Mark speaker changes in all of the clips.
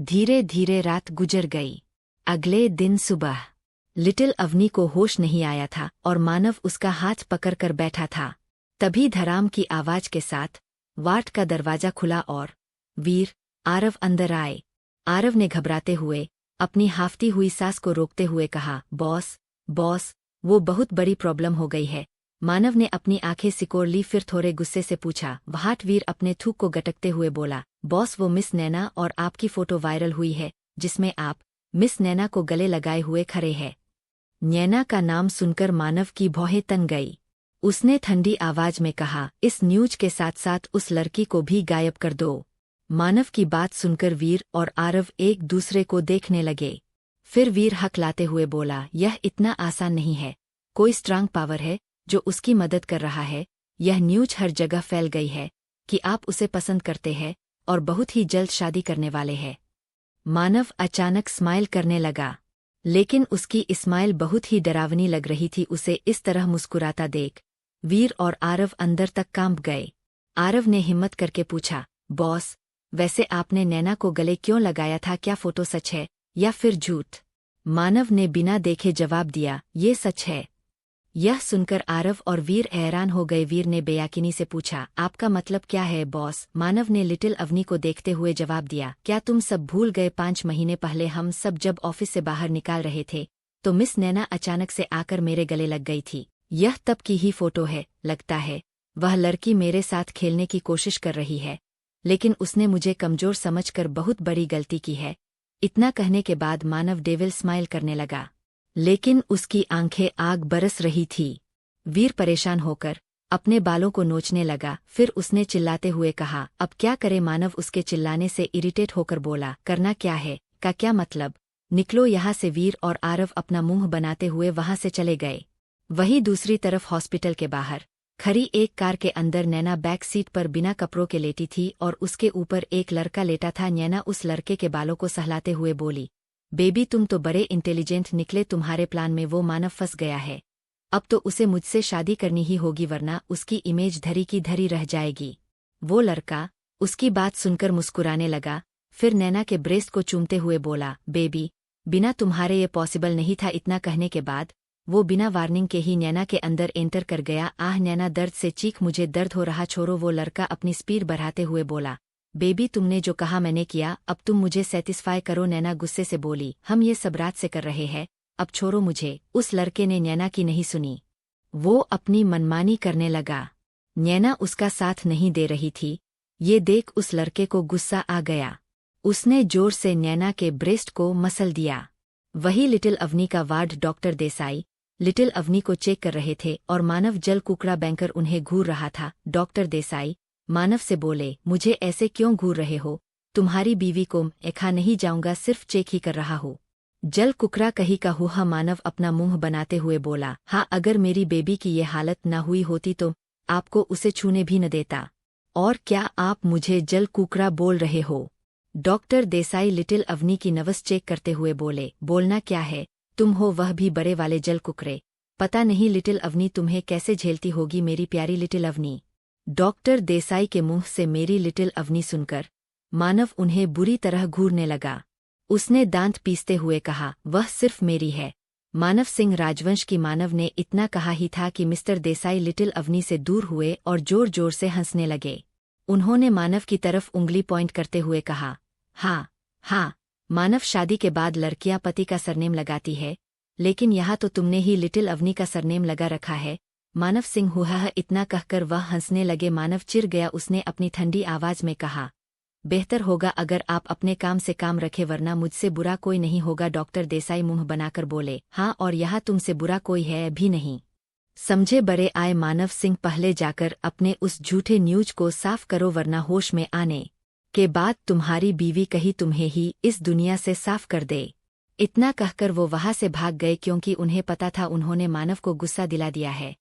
Speaker 1: धीरे धीरे रात गुजर गई। अगले दिन सुबह लिटिल अवनी को होश नहीं आया था और मानव उसका हाथ पकड़कर बैठा था। तभी धड़ाम की आवाज के साथ वार्ड का दरवाजा खुला और वीर, आरव अंदर आए। आरव ने घबराते हुए अपनी हाफती हुई सांस को रोकते हुए कहा, बॉस, बॉस, वो बहुत बड़ी प्रॉब्लम हो गई है। मानव ने अपनी आंखें सिकोड़ ली, फिर थोड़े गुस्से से पूछा। वाट वीर अपने थूक को गटकते हुए बोला, बॉस, वो मिस नैना और आपकी फोटो वायरल हुई है जिसमें आप मिस नैना को गले लगाए हुए खड़े हैं। नैना का नाम सुनकर मानव की भौहें तन गई। उसने ठंडी आवाज में कहा, इस न्यूज के साथ साथ उस लड़की को भी गायब कर दो। मानव की बात सुनकर वीर और आरव एक दूसरे को देखने लगे। फिर वीर हकलाते हुए बोला, यह इतना आसान नहीं है। कोई स्ट्रांग पावर है जो उसकी मदद कर रहा है। यह न्यूज हर जगह फैल गई है कि आप उसे पसंद करते हैं और बहुत ही जल्द शादी करने वाले हैं। मानव अचानक स्माइल करने लगा, लेकिन उसकी स्माइल बहुत ही डरावनी लग रही थी। उसे इस तरह मुस्कुराता देख वीर और आरव अंदर तक कांप गए। आरव ने हिम्मत करके पूछा, बॉस, वैसे आपने नैना को गले क्यों लगाया था? क्या फोटो सच है या फिर झूठ? मानव ने बिना देखे जवाब दिया, ये सच है। यह सुनकर आरव और वीर हैरान हो गए। वीर ने बेयकीनी से पूछा, आपका मतलब क्या है बॉस? मानव ने लिटिल अवनी को देखते हुए जवाब दिया, क्या तुम सब भूल गए? 5 महीने पहले हम सब जब ऑफिस से बाहर निकाल रहे थे तो मिस नैना अचानक से आकर मेरे गले लग गई थी। यह तब की ही फोटो है। लगता है वह लड़की मेरे साथ खेलने की कोशिश कर रही है, लेकिन उसने मुझे कमजोर समझकर बहुत बड़ी गलती की है। इतना कहने के बाद मानव डेविल स्माइल करने लगा, लेकिन उसकी आंखें आग बरस रही थी। वीर परेशान होकर अपने बालों को नोचने लगा। फिर उसने चिल्लाते हुए कहा, अब क्या करे? मानव उसके चिल्लाने से इरिटेट होकर बोला, करना क्या है? का क्या मतलब? निकलो यहाँ से। वीर और आरव अपना मुंह बनाते हुए वहां से चले गए। वहीं दूसरी तरफ हॉस्पिटल के बाहर खड़ी एक कार के अंदर नैना बैक सीट पर बिना कपड़ों के लेटी थी और उसके ऊपर एक लड़का लेटा था। नैना उस लड़के के बालों को सहलाते हुए बोली, बेबी, तुम तो बड़े इंटेलिजेंट निकले। तुम्हारे प्लान में वो मानव फंस गया है। अब तो उसे मुझसे शादी करनी ही होगी, वरना उसकी इमेज धरी की धरी रह जाएगी। वो लड़का उसकी बात सुनकर मुस्कुराने लगा, फिर नैना के ब्रेस्ट को चूमते हुए बोला, बेबी, बिना तुम्हारे ये पॉसिबल नहीं था। इतना कहने के बाद वो बिना वार्निंग के ही नैना के अंदर एंटर कर गया। आह, नैना दर्द से चीख, मुझे दर्द हो रहा, छोड़ो। वो लड़का अपनी स्पीड बढ़ाते हुए बोला, बेबी, तुमने जो कहा मैंने किया, अब तुम मुझे सेटिस्फाई करो। नैना गुस्से से बोली, हम ये सब रात से कर रहे हैं, अब छोड़ो मुझे। उस लड़के ने नैना की नहीं सुनी। वो अपनी मनमानी करने लगा। नैना उसका साथ नहीं दे रही थी। ये देख उस लड़के को गुस्सा आ गया। उसने जोर से नैना के ब्रेस्ट को मसल दिया। वही लिटिल अवनी का ward doctor Desai little Avni को चेक कर रहे थे और मानव जल कुकड़ा बैंकर उन्हें घूर रहा था। डॉक्टर देसाई मानव से बोले, मुझे ऐसे क्यों घूर रहे हो? तुम्हारी बीवी को मैं नहीं जाऊंगा, सिर्फ चेक ही कर रहा हूँ। जल कुकड़ा कही का हुआ। मानव अपना मुंह बनाते हुए बोला, हाँ, अगर मेरी बेबी की ये हालत न हुई होती तो आपको उसे छूने भी न देता। और क्या आप मुझे जल कुकड़ा बोल रहे हो? डॉक्टर देसाई लिटिल अवनी की नवस चेक करते हुए बोले, बोलना क्या है, तुम हो वह भी बड़े वाले जल कुकरे। पता नहीं लिटिल अवनी तुम्हें कैसे झेलती होगी, मेरी प्यारी लिटिल अवनी। डॉक्टर देसाई के मुंह से मेरी लिटिल अवनी सुनकर मानव उन्हें बुरी तरह घूरने लगा। उसने दांत पीसते हुए कहा, वह सिर्फ मेरी है। मानव सिंह राजवंश की। मानव ने इतना कहा ही था कि मिस्टर देसाई लिटिल अवनी से दूर हुए और जोर जोर से हंसने लगे। उन्होंने मानव की तरफ उंगली पॉइंट करते हुए कहा, हाँ हाँ, मानव, शादी के बाद लड़कियां पति का सरनेम लगाती है, लेकिन यहाँ तो तुमने ही लिटिल अवनी का सरनेम लगा रखा है। मानव सिंह हुआ। इतना कहकर वह हंसने लगे। मानव चिढ़ गया। उसने अपनी ठंडी आवाज में कहा, बेहतर होगा अगर आप अपने काम से काम रखें, वरना मुझसे बुरा कोई नहीं होगा। डॉक्टर देसाई मुंह बनाकर बोले, हाँ, और यहाँ तुमसे बुरा कोई है भी नहीं, समझे? बड़े आए मानव सिंह, पहले जाकर अपने उस झूठे न्यूज को साफ करो, वरना होश में आने के बाद तुम्हारी बीवी कहीं तुम्हें ही इस दुनिया से साफ कर दे। इतना कहकर वो वहां से भाग गए, क्योंकि उन्हें पता था उन्होंने मानव को गुस्सा दिला दिया है।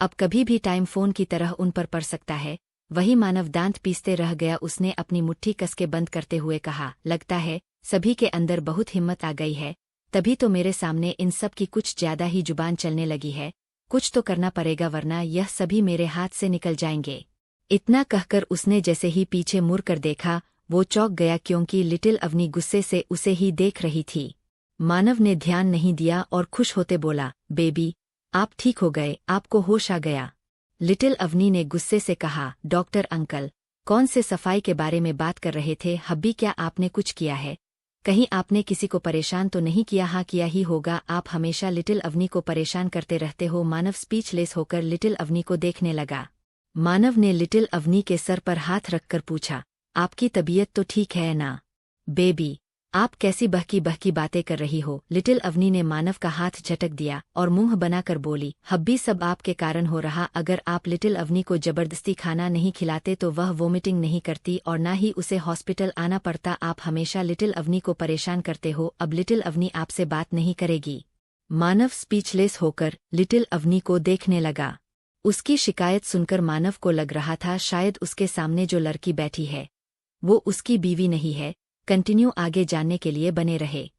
Speaker 1: अब कभी भी टाइम फोन की तरह उन पर पड़ सकता है। वही मानव दांत पीसते रह गया। उसने अपनी मुट्ठी कसके बंद करते हुए कहा, लगता है सभी के अंदर बहुत हिम्मत आ गई है, तभी तो मेरे सामने इन सब की कुछ ज्यादा ही जुबान चलने लगी है। कुछ तो करना पड़ेगा, वरना यह सभी मेरे हाथ से निकल जाएंगे। इतना कहकर उसने जैसे ही पीछे मुड़ कर देखा, वो चौंक गया क्योंकि लिटिल अवनी गुस्से से उसे ही देख रही थी। मानव ने ध्यान नहीं दिया और खुश होते बोला, बेबी, आप ठीक हो गए, आपको होश आ गया। लिटिल अवनी ने गुस्से से कहा, डॉक्टर अंकल, कौन से सफाई के बारे में बात कर रहे थे? हब्बी, क्या आपने कुछ किया है? कहीं आपने किसी को परेशान तो नहीं किया? हाँ, किया ही होगा, आप हमेशा लिटिल अवनी को परेशान करते रहते हो। मानव स्पीचलेस होकर लिटिल अवनी को देखने लगा। मानव ने लिटिल अवनी के सर पर हाथ रखकर पूछा, आपकी तबीयत तो ठीक है ना? बेबी, आप कैसी बहकी बहकी बातें कर रही हो? लिटिल अवनी ने मानव का हाथ झटक दिया और मुंह बनाकर बोली, हब्बी, सब आपके कारण हो रहा। अगर आप लिटिल अवनी को जबरदस्ती खाना नहीं खिलाते तो वह वोमिटिंग नहीं करती और ना ही उसे हॉस्पिटल आना पड़ता। आप हमेशा लिटिल अवनी को परेशान करते हो। अब लिटिल अवनी आपसे बात नहीं करेगी। मानव स्पीचलेस होकर लिटिल अवनी को देखने लगा। उसकी शिकायत सुनकर मानव को लग रहा था शायद उसके सामने जो लड़की बैठी है वो उसकी बीवी नहीं है। कंटिन्यू आगे जानने के लिए बने रहे।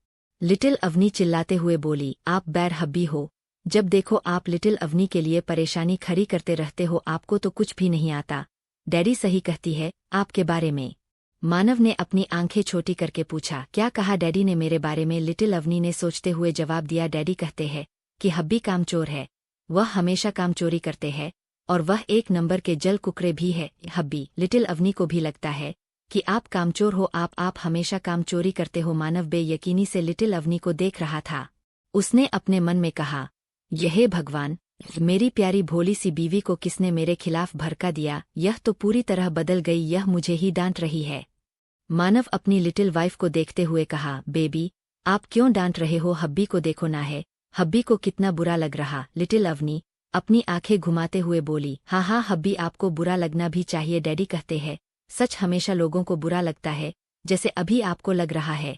Speaker 1: लिटिल अवनी चिल्लाते हुए बोली, आप बैर हब्बी हो, जब देखो आप लिटिल अवनी के लिए परेशानी खड़ी करते रहते हो। आपको तो कुछ भी नहीं आता। डैडी सही कहती है आपके बारे में। मानव ने अपनी आंखें छोटी करके पूछा, क्या कहा डैडी ने मेरे बारे में? लिटिल अवनी ने सोचते हुए जवाब दिया, डैडी कहते हैं कि हब्बी कामचोर है, वह हमेशा काम चोरी करते हैं और वह एक नंबर के जल कुकरे भी है। हब्बी, लिटिल अवनी को भी लगता है कि आप कामचोर हो। आप हमेशा काम चोरी करते हो। मानव बेयकीनी से लिटिल अवनी को देख रहा था। उसने अपने मन में कहा, यह भगवान, मेरी प्यारी भोली सी बीवी को किसने मेरे खिलाफ भड़का दिया? यह तो पूरी तरह बदल गई, यह मुझे ही डांट रही है। मानव अपनी लिटिल वाइफ को देखते हुए कहा, बेबी, आप क्यों डांट रहे हो? हब्बी को देखो ना है, हब्बी को कितना बुरा लग रहा। लिटिल अवनी अपनी आंखें घुमाते हुए बोली, हाँ हाँ हब्बी, आपको बुरा लगना भी चाहिए। डैडी कहते हैं सच हमेशा लोगों को बुरा लगता है, जैसे अभी आपको लग रहा है।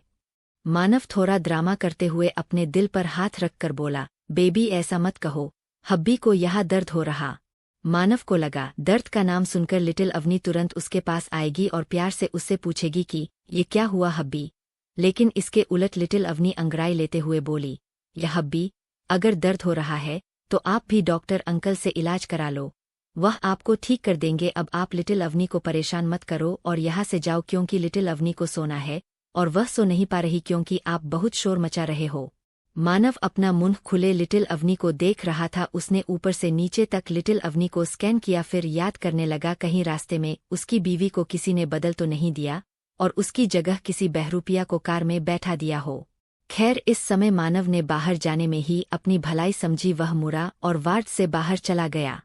Speaker 1: मानव थोड़ा ड्रामा करते हुए अपने दिल पर हाथ रखकर बोला, बेबी ऐसा मत कहो, हब्बी को यहाँ दर्द हो रहा। मानव को लगा दर्द का नाम सुनकर लिटिल अवनी तुरंत उसके पास आएगी और प्यार से उससे पूछेगी कि ये क्या हुआ हब्बी। लेकिन इसके उलट लिटिल अवनी अंगड़ाई लेते हुए बोली, यह हब्बी, अगर दर्द हो रहा है तो आप भी डॉक्टर अंकल से इलाज करा लो, वह आपको ठीक कर देंगे। अब आप लिटिल अवनी को परेशान मत करो और यहाँ से जाओ, क्योंकि लिटिल अवनी को सोना है और वह सो नहीं पा रही क्योंकि आप बहुत शोर मचा रहे हो। मानव अपना मुंह खुले लिटिल अवनी को देख रहा था। उसने ऊपर से नीचे तक लिटिल अवनी को स्कैन किया, फिर याद करने लगा कहीं रास्ते में उसकी बीवी को किसी ने बदल तो नहीं दिया और उसकी जगह किसी बहरूपिया को कार में बैठा दिया हो। खैर, इस समय मानव ने बाहर जाने में ही अपनी भलाई समझी। वह मुड़ा और वार्ड से बाहर चला गया।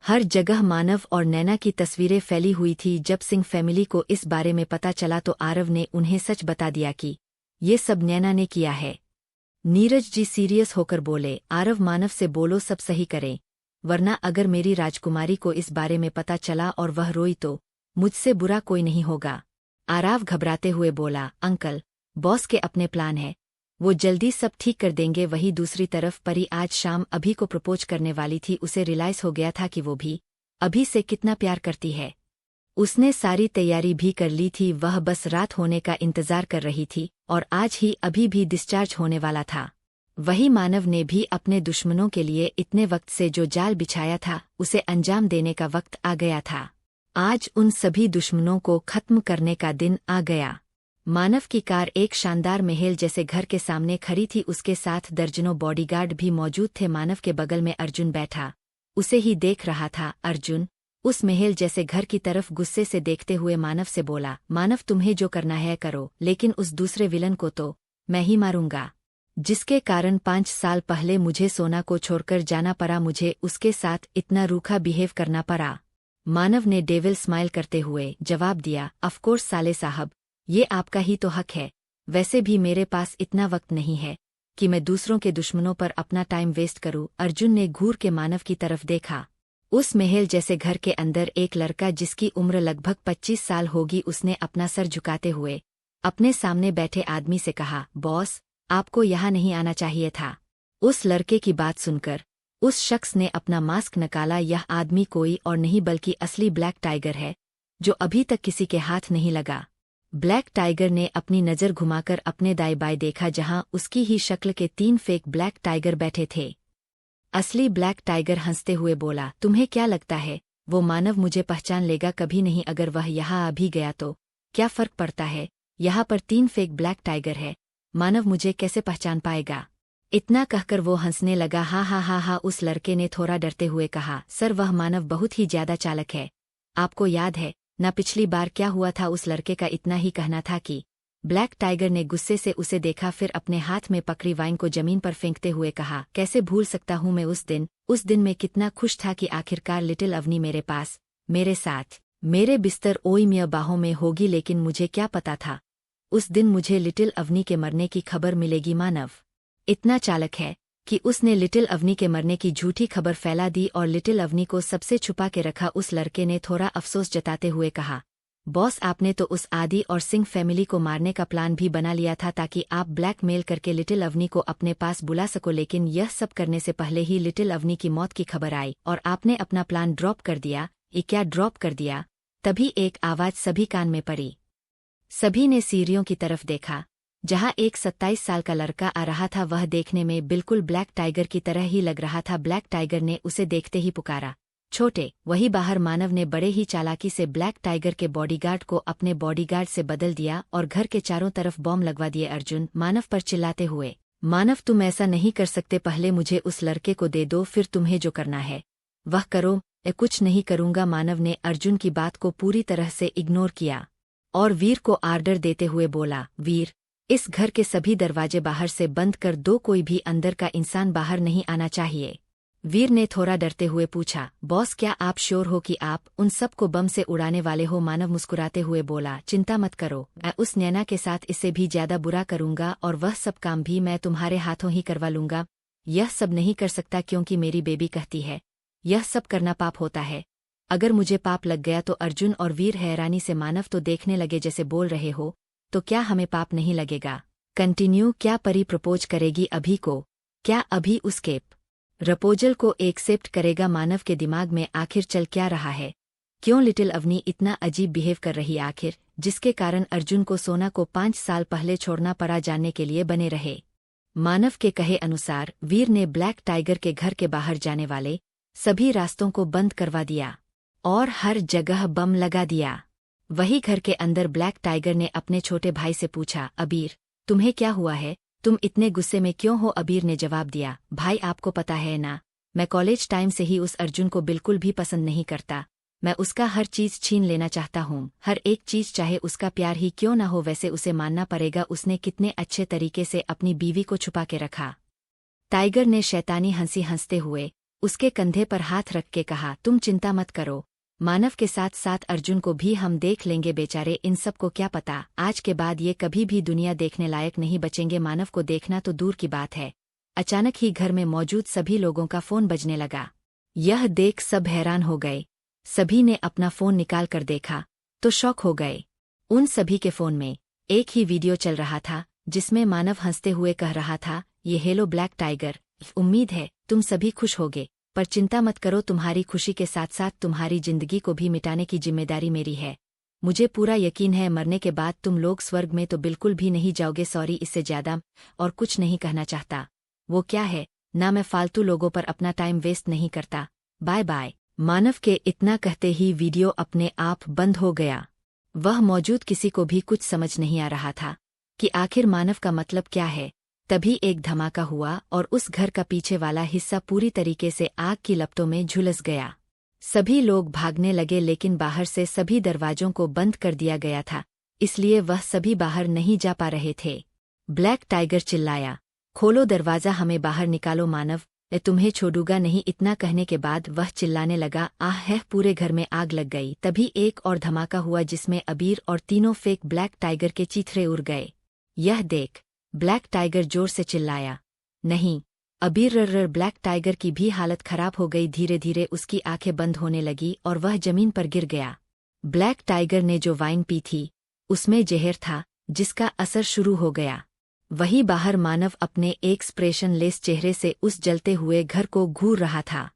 Speaker 1: हर जगह मानव और नैना की तस्वीरें फैली हुई थी। जब सिंह फैमिली को इस बारे में पता चला तो आरव ने उन्हें सच बता दिया कि ये सब नैना ने किया है। नीरज जी सीरियस होकर बोले, आरव मानव से बोलो सब सही करें, वरना अगर मेरी राजकुमारी को इस बारे में पता चला और वह रोई तो मुझसे बुरा कोई नहीं होगा। आरव घबराते हुए बोला, अंकल, बॉस के अपने प्लान है, वो जल्दी सब ठीक कर देंगे। वही दूसरी तरफ परी आज शाम अभी को प्रपोज करने वाली थी। उसे रियलाइज हो गया था कि वो भी अभी से कितना प्यार करती है। उसने सारी तैयारी भी कर ली थी, वह बस रात होने का इंतजार कर रही थी और आज ही अभी भी डिस्चार्ज होने वाला था। वही मानव ने भी अपने दुश्मनों के लिए इतने वक्त से जो जाल बिछाया था उसे अंजाम देने का वक्त आ गया था। आज उन सभी दुश्मनों को खत्म करने का दिन आ गया। मानव की कार एक शानदार महल जैसे घर के सामने खड़ी थी। उसके साथ दर्जनों बॉडीगार्ड भी मौजूद थे। मानव के बगल में अर्जुन बैठा उसे ही देख रहा था। अर्जुन उस महल जैसे घर की तरफ गुस्से से देखते हुए मानव से बोला, मानव तुम्हें जो करना है करो, लेकिन उस दूसरे विलन को तो मैं ही मारूंगा, जिसके कारण 5 साल पहले मुझे सोना को छोड़कर जाना पड़ा। मुझे उसके साथ इतना रूखा बिहेव करना पड़ा। मानव ने डेविल स्माइल करते हुए जवाब दिया, ऑफकोर्स साले साहब, ये आपका ही तो हक है। वैसे भी मेरे पास इतना वक्त नहीं है कि मैं दूसरों के दुश्मनों पर अपना टाइम वेस्ट करूं। अर्जुन ने घूर के मानव की तरफ देखा। उस महल जैसे घर के अंदर एक लड़का जिसकी उम्र लगभग 25 साल होगी, उसने अपना सर झुकाते हुए अपने सामने बैठे आदमी से कहा, बॉस, आपको यहाँ नहीं आना चाहिए था। उस लड़के की बात सुनकर उस शख्स ने अपना मास्क निकाला। यह आदमी कोई और नहीं बल्कि असली ब्लैक टाइगर है, जो अभी तक किसी के हाथ नहीं लगा। ब्लैक टाइगर ने अपनी नज़र घुमाकर अपने दाएं बाएं देखा, जहां उसकी ही शक्ल के 3 फेक ब्लैक टाइगर बैठे थे। असली ब्लैक टाइगर हंसते हुए बोला, तुम्हें क्या लगता है वो मानव मुझे पहचान लेगा? कभी नहीं। अगर वह यहाँ आ भी गया तो क्या फर्क पड़ता है, यहाँ पर 3 फेक ब्लैक टाइगर है, मानव मुझे कैसे पहचान पाएगा। इतना कहकर वो हंसने लगा। हा हा हा हा, उस लड़के ने थोड़ा डरते हुए कहा। सर, वह मानव बहुत ही ज्यादा चालाक है। आपको याद है ना पिछली बार क्या हुआ था। उस लड़के का इतना ही कहना था कि ब्लैक टाइगर ने गुस्से से उसे देखा, फिर अपने हाथ में पकड़ी वाइन को जमीन पर फेंकते हुए कहा, कैसे भूल सकता हूँ मैं उस दिन मैं कितना खुश था कि आखिरकार लिटिल अवनी मेरे पास, मेरे साथ, मेरे बिस्तर ओई मियां बाहों में होगी। लेकिन मुझे क्या पता था उस दिन मुझे लिटिल अवनी के मरने की खबर मिलेगी। मानव इतना चालाक है कि उसने लिटिल अवनी के मरने की झूठी खबर फैला दी और लिटिल अवनी को सबसे छुपा के रखा। उस लड़के ने थोड़ा अफसोस जताते हुए कहा, बॉस, आपने तो उस आदि और सिंह फैमिली को मारने का प्लान भी बना लिया था ताकि आप ब्लैकमेल करके लिटिल अवनी को अपने पास बुला सको। लेकिन यह सब करने से पहले ही लिटिल अवनी की मौत की खबर आई और आपने अपना प्लान ड्रॉप कर दिया। ये क्या ड्रॉप कर दिया? तभी एक आवाज सभी कान में पड़ी। सभी ने सीढ़ियों की तरफ देखा जहां एक 27 साल का लड़का आ रहा था। वह देखने में बिल्कुल ब्लैक टाइगर की तरह ही लग रहा था। ब्लैक टाइगर ने उसे देखते ही पुकारा, छोटे। वही बाहर मानव ने बड़े ही चालाकी से ब्लैक टाइगर के बॉडीगार्ड को अपने बॉडीगार्ड से बदल दिया और घर के चारों तरफ बॉम्ब लगवा दिए। अर्जुन मानव पर चिल्लाते हुए, मानव, तुम ऐसा नहीं कर सकते, पहले मुझे उस लड़के को दे दो, फिर तुम्हें जो करना है वह करो। मैं कुछ नहीं करूंगा। मानव ने अर्जुन की बात को पूरी तरह से इग्नोर किया और वीर को आर्डर देते हुए बोला, वीर, इस घर के सभी दरवाजे बाहर से बंद कर दो, कोई भी अंदर का इंसान बाहर नहीं आना चाहिए। वीर ने थोड़ा डरते हुए पूछा, बॉस, क्या आप श्योर हो कि आप उन सब को बम से उड़ाने वाले हो? मानव मुस्कुराते हुए बोला, चिंता मत करो, मैं उस नैना के साथ इससे भी ज्यादा बुरा करूंगा और वह सब काम भी मैं तुम्हारे हाथों ही करवा लूंगा। यह सब नहीं कर सकता क्योंकि मेरी बेबी कहती है यह सब करना पाप होता है। अगर मुझे पाप लग गया तो? अर्जुन और वीर हैरानी से मानव तो देखने लगे जैसे बोल रहे हो, तो क्या हमें पाप नहीं लगेगा? कंटिन्यू। क्या परी प्रपोज करेगी अभी को? क्या अभी उसके प्रपोजल को एक्सेप्ट करेगा? मानव के दिमाग में आखिर चल क्या रहा है? क्यों लिटिल अवनी इतना अजीब बिहेव कर रही आखिर, जिसके कारण अर्जुन को सोना को 5 साल पहले छोड़ना पड़ा जानने के लिए बने रहे। मानव के कहे अनुसार वीर ने ब्लैक टाइगर के घर के बाहर जाने वाले सभी रास्तों को बंद करवा दिया और हर जगह बम लगा दिया। वही घर के अंदर ब्लैक टाइगर ने अपने छोटे भाई से पूछा, अबीर, तुम्हें क्या हुआ है? तुम इतने गुस्से में क्यों हो? अबीर ने जवाब दिया, भाई, आपको पता है ना, मैं कॉलेज टाइम से ही उस अर्जुन को बिल्कुल भी पसंद नहीं करता। मैं उसका हर चीज छीन लेना चाहता हूँ, हर एक चीज, चाहे उसका प्यार ही क्यों ना हो। वैसे उसे मानना पड़ेगा, उसने कितने अच्छे तरीके से अपनी बीवी को छुपा के रखा। टाइगर ने शैतानी हंसी हंसते हुए उसके कंधे पर हाथ रख के कहा, तुम चिंता मत करो, मानव के साथ साथ अर्जुन को भी हम देख लेंगे। बेचारे इन सब को क्या पता, आज के बाद ये कभी भी दुनिया देखने लायक नहीं बचेंगे। मानव को देखना तो दूर की बात है, अचानक ही घर में मौजूद सभी लोगों का फोन बजने लगा। यह देख सब हैरान हो गए। सभी ने अपना फोन निकाल कर देखा तो शॉक हो गए। उन सभी के फोन में एक ही वीडियो चल रहा था जिसमें मानव हंसते हुए कह रहा था, ये हेलो ब्लैक टाइगर, उम्मीद है तुम सभी खुश होगे, पर चिंता मत करो, तुम्हारी खुशी के साथ साथ तुम्हारी जिंदगी को भी मिटाने की जिम्मेदारी मेरी है। मुझे पूरा यकीन है मरने के बाद तुम लोग स्वर्ग में तो बिल्कुल भी नहीं जाओगे। सॉरी, इससे ज्यादा और कुछ नहीं कहना चाहता। वो क्या है ना, मैं फालतू लोगों पर अपना टाइम वेस्ट नहीं करता, बाय बाय। मानव के इतना कहते ही वीडियो अपने आप बंद हो गया। वह मौजूद किसी को भी कुछ समझ नहीं आ रहा था कि आखिर मानव का मतलब क्या है। तभी एक धमाका हुआ और उस घर का पीछे वाला हिस्सा पूरी तरीके से आग की लपटों में झुलस गया। सभी लोग भागने लगे, लेकिन बाहर से सभी दरवाजों को बंद कर दिया गया था, इसलिए वह सभी बाहर नहीं जा पा रहे थे। ब्लैक टाइगर चिल्लाया, खोलो दरवाजा, हमें बाहर निकालो। मानव, मैं तुम्हें छोड़ूंगा नहीं। इतना कहने के बाद वह चिल्लाने लगा, आह है, पूरे घर में आग लग गई। तभी एक और धमाका हुआ जिसमें अबीर और तीनों फेक ब्लैक टाइगर के चीथड़े उड़ गए। यह देख ब्लैक टाइगर जोर से चिल्लाया, नहीं अबीर। ब्लैक टाइगर की भी हालत खराब हो गई। धीरे धीरे उसकी आंखें बंद होने लगी और वह जमीन पर गिर गया। ब्लैक टाइगर ने जो वाइन पी थी उसमें जहर था, जिसका असर शुरू हो गया। वही बाहर मानव अपने एक्सप्रेशन लेस चेहरे से उस जलते हुए घर को घूर रहा था।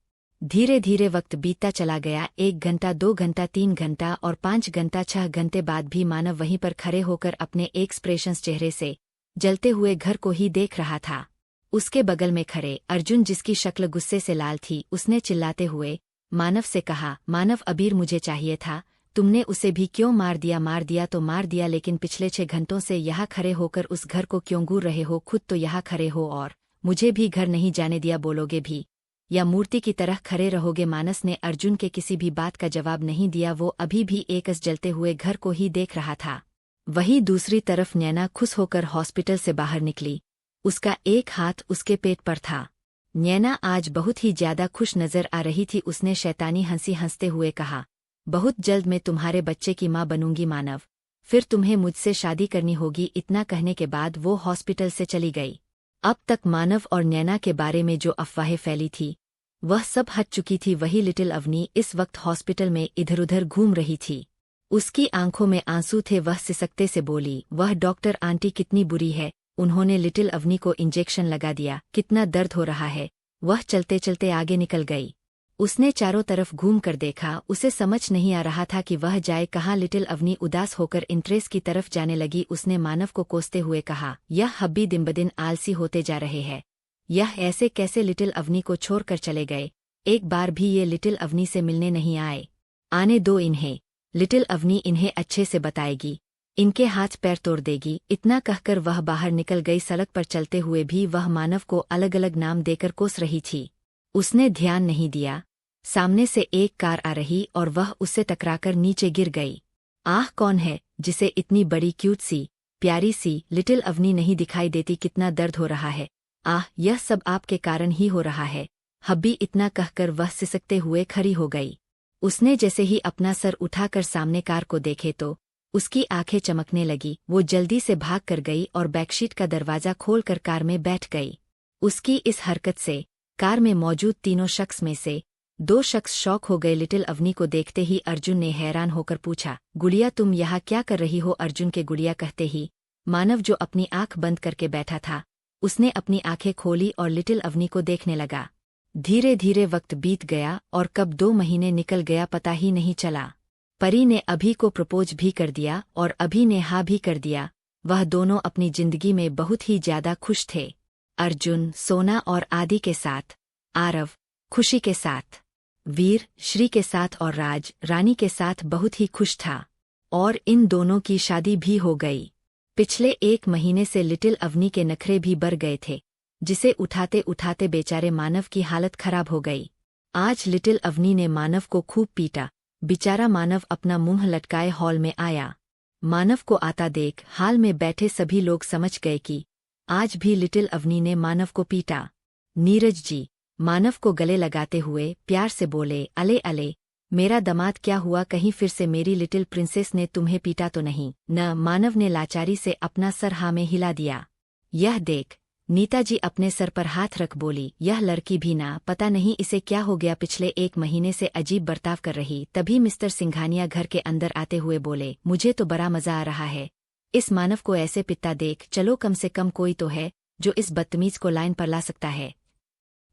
Speaker 1: धीरे धीरे वक्त बीतता चला गया। 1 घंटा, 2 घंटा, 3 घंटा और 5 घंटा, 6 घंटे बाद भी मानव वहीं पर खड़े होकर अपने एक्सप्रेशंस चेहरे से जलते हुए घर को ही देख रहा था। उसके बगल में खड़े अर्जुन, जिसकी शक्ल गुस्से से लाल थी, उसने चिल्लाते हुए मानव से कहा, मानव, अबीर मुझे चाहिए था, तुमने उसे भी क्यों मार दिया तो मार दिया, लेकिन पिछले 6 घंटों से यहाँ खड़े होकर उस घर को क्यों घूर रहे हो? खुद तो यहाँ खड़े हो और मुझे भी घर नहीं जाने दिया बोलोगे भी, या मूर्ति की तरह खड़े रहोगे? मानस ने अर्जुन के किसी भी बात का जवाब नहीं दिया। वो अभी भी एकस जलते हुए घर को ही देख रहा था। वहीं दूसरी तरफ नैना खुश होकर हॉस्पिटल से बाहर निकली। उसका एक हाथ उसके पेट पर था। नैना आज बहुत ही ज्यादा खुश नजर आ रही थी। उसने शैतानी हंसी हंसते हुए कहा, बहुत जल्द मैं तुम्हारे बच्चे की माँ बनूंगी मानव, फिर तुम्हें मुझसे शादी करनी होगी। इतना कहने के बाद वो हॉस्पिटल से चली गई। अब तक मानव और नैना के बारे में जो अफवाहें फैली थी वह सब हट चुकी थी। वही लिटिल अवनी इस वक्त हॉस्पिटल में इधर उधर घूम रही थी। उसकी आंखों में आंसू थे। वह सिसकते से बोली, वह डॉक्टर आंटी कितनी बुरी है, उन्होंने लिटिल अवनी को इंजेक्शन लगा दिया, कितना दर्द हो रहा है। वह चलते चलते आगे निकल गई। उसने चारों तरफ घूम कर देखा। उसे समझ नहीं आ रहा था कि वह जाए कहाँ। लिटिल अवनी उदास होकर इंट्रेस की तरफ जाने लगी। उसने मानव को कोसते हुए कहा, यह हब्बी दिन ब दिन आलसी होते जा रहे हैं। यह ऐसे कैसे लिटिल अवनी को छोड़कर चले गए? एक बार भी ये लिटिल अवनी से मिलने नहीं आए। आने दो इन्हें, लिटिल अवनी इन्हें अच्छे से बताएगी, इनके हाथ पैर तोड़ देगी। इतना कहकर वह बाहर निकल गई। सड़क पर चलते हुए भी वह मानव को अलग अलग नाम देकर कोस रही थी। उसने ध्यान नहीं दिया। सामने से एक कार आ रही और वह उससे टकराकर नीचे गिर गई। आह, कौन है जिसे इतनी बड़ी क्यूट सी प्यारी सी लिटिल अवनी नहीं दिखाई देती? कितना दर्द हो रहा है। आह, यह सब आपके कारण ही हो रहा है हब्बी। इतना कहकर वह सिसकते हुए खड़ी हो गई। उसने जैसे ही अपना सर उठाकर सामने कार को देखे तो उसकी आंखें चमकने लगी। वो जल्दी से भाग कर गई और बैकशीट का दरवाजा खोलकर कार में बैठ गई। उसकी इस हरकत से कार में मौजूद तीनों शख्स में से 2 शख्स शॉक हो गए। लिटिल अवनी को देखते ही अर्जुन ने हैरान होकर पूछा, गुड़िया तुम यहाँ क्या कर रही हो? अर्जुन के गुड़िया कहते ही मानव जो अपनी आंख बंद करके बैठा था उसने अपनी आंखें खोली और लिटिल अवनी को देखने लगा। धीरे धीरे वक्त बीत गया और कब 2 महीने निकल गया पता ही नहीं चला। परी ने अभी को प्रपोज भी कर दिया और अभी ने हाँ भी कर दिया। वह दोनों अपनी जिंदगी में बहुत ही ज्यादा खुश थे। अर्जुन सोना और आदि के साथ, आरव खुशी के साथ, वीर श्री के साथ और राज रानी के साथ बहुत ही खुश था। और इन दोनों की शादी भी हो गई। पिछले 1 महीने से लिटिल अवनी के नखरे भी बढ़ गए थे, जिसे उठाते उठाते बेचारे मानव की हालत खराब हो गई। आज लिटिल अवनी ने मानव को खूब पीटा। बेचारा मानव अपना मुंह लटकाए हॉल में आया। मानव को आता देख हाल में बैठे सभी लोग समझ गए कि आज भी लिटिल अवनी ने मानव को पीटा। नीरज जी मानव को गले लगाते हुए प्यार से बोले, अले अले मेरा दामाद क्या हुआ? कहीं फिर से मेरी लिटिल प्रिंसेस ने तुम्हें पीटा तो नहीं न? मानव ने लाचारी से अपना सर हाँ में हिला दिया। यह देख नीता जी अपने सर पर हाथ रख बोली, यह लड़की भी ना पता नहीं इसे क्या हो गया, पिछले 1 महीने से अजीब बर्ताव कर रही। तभी मिस्टर सिंघानिया घर के अंदर आते हुए बोले, मुझे तो बड़ा मजा आ रहा है इस मानव को ऐसे पिता देख। चलो कम से कम कोई तो है जो इस बदतमीज को लाइन पर ला सकता है।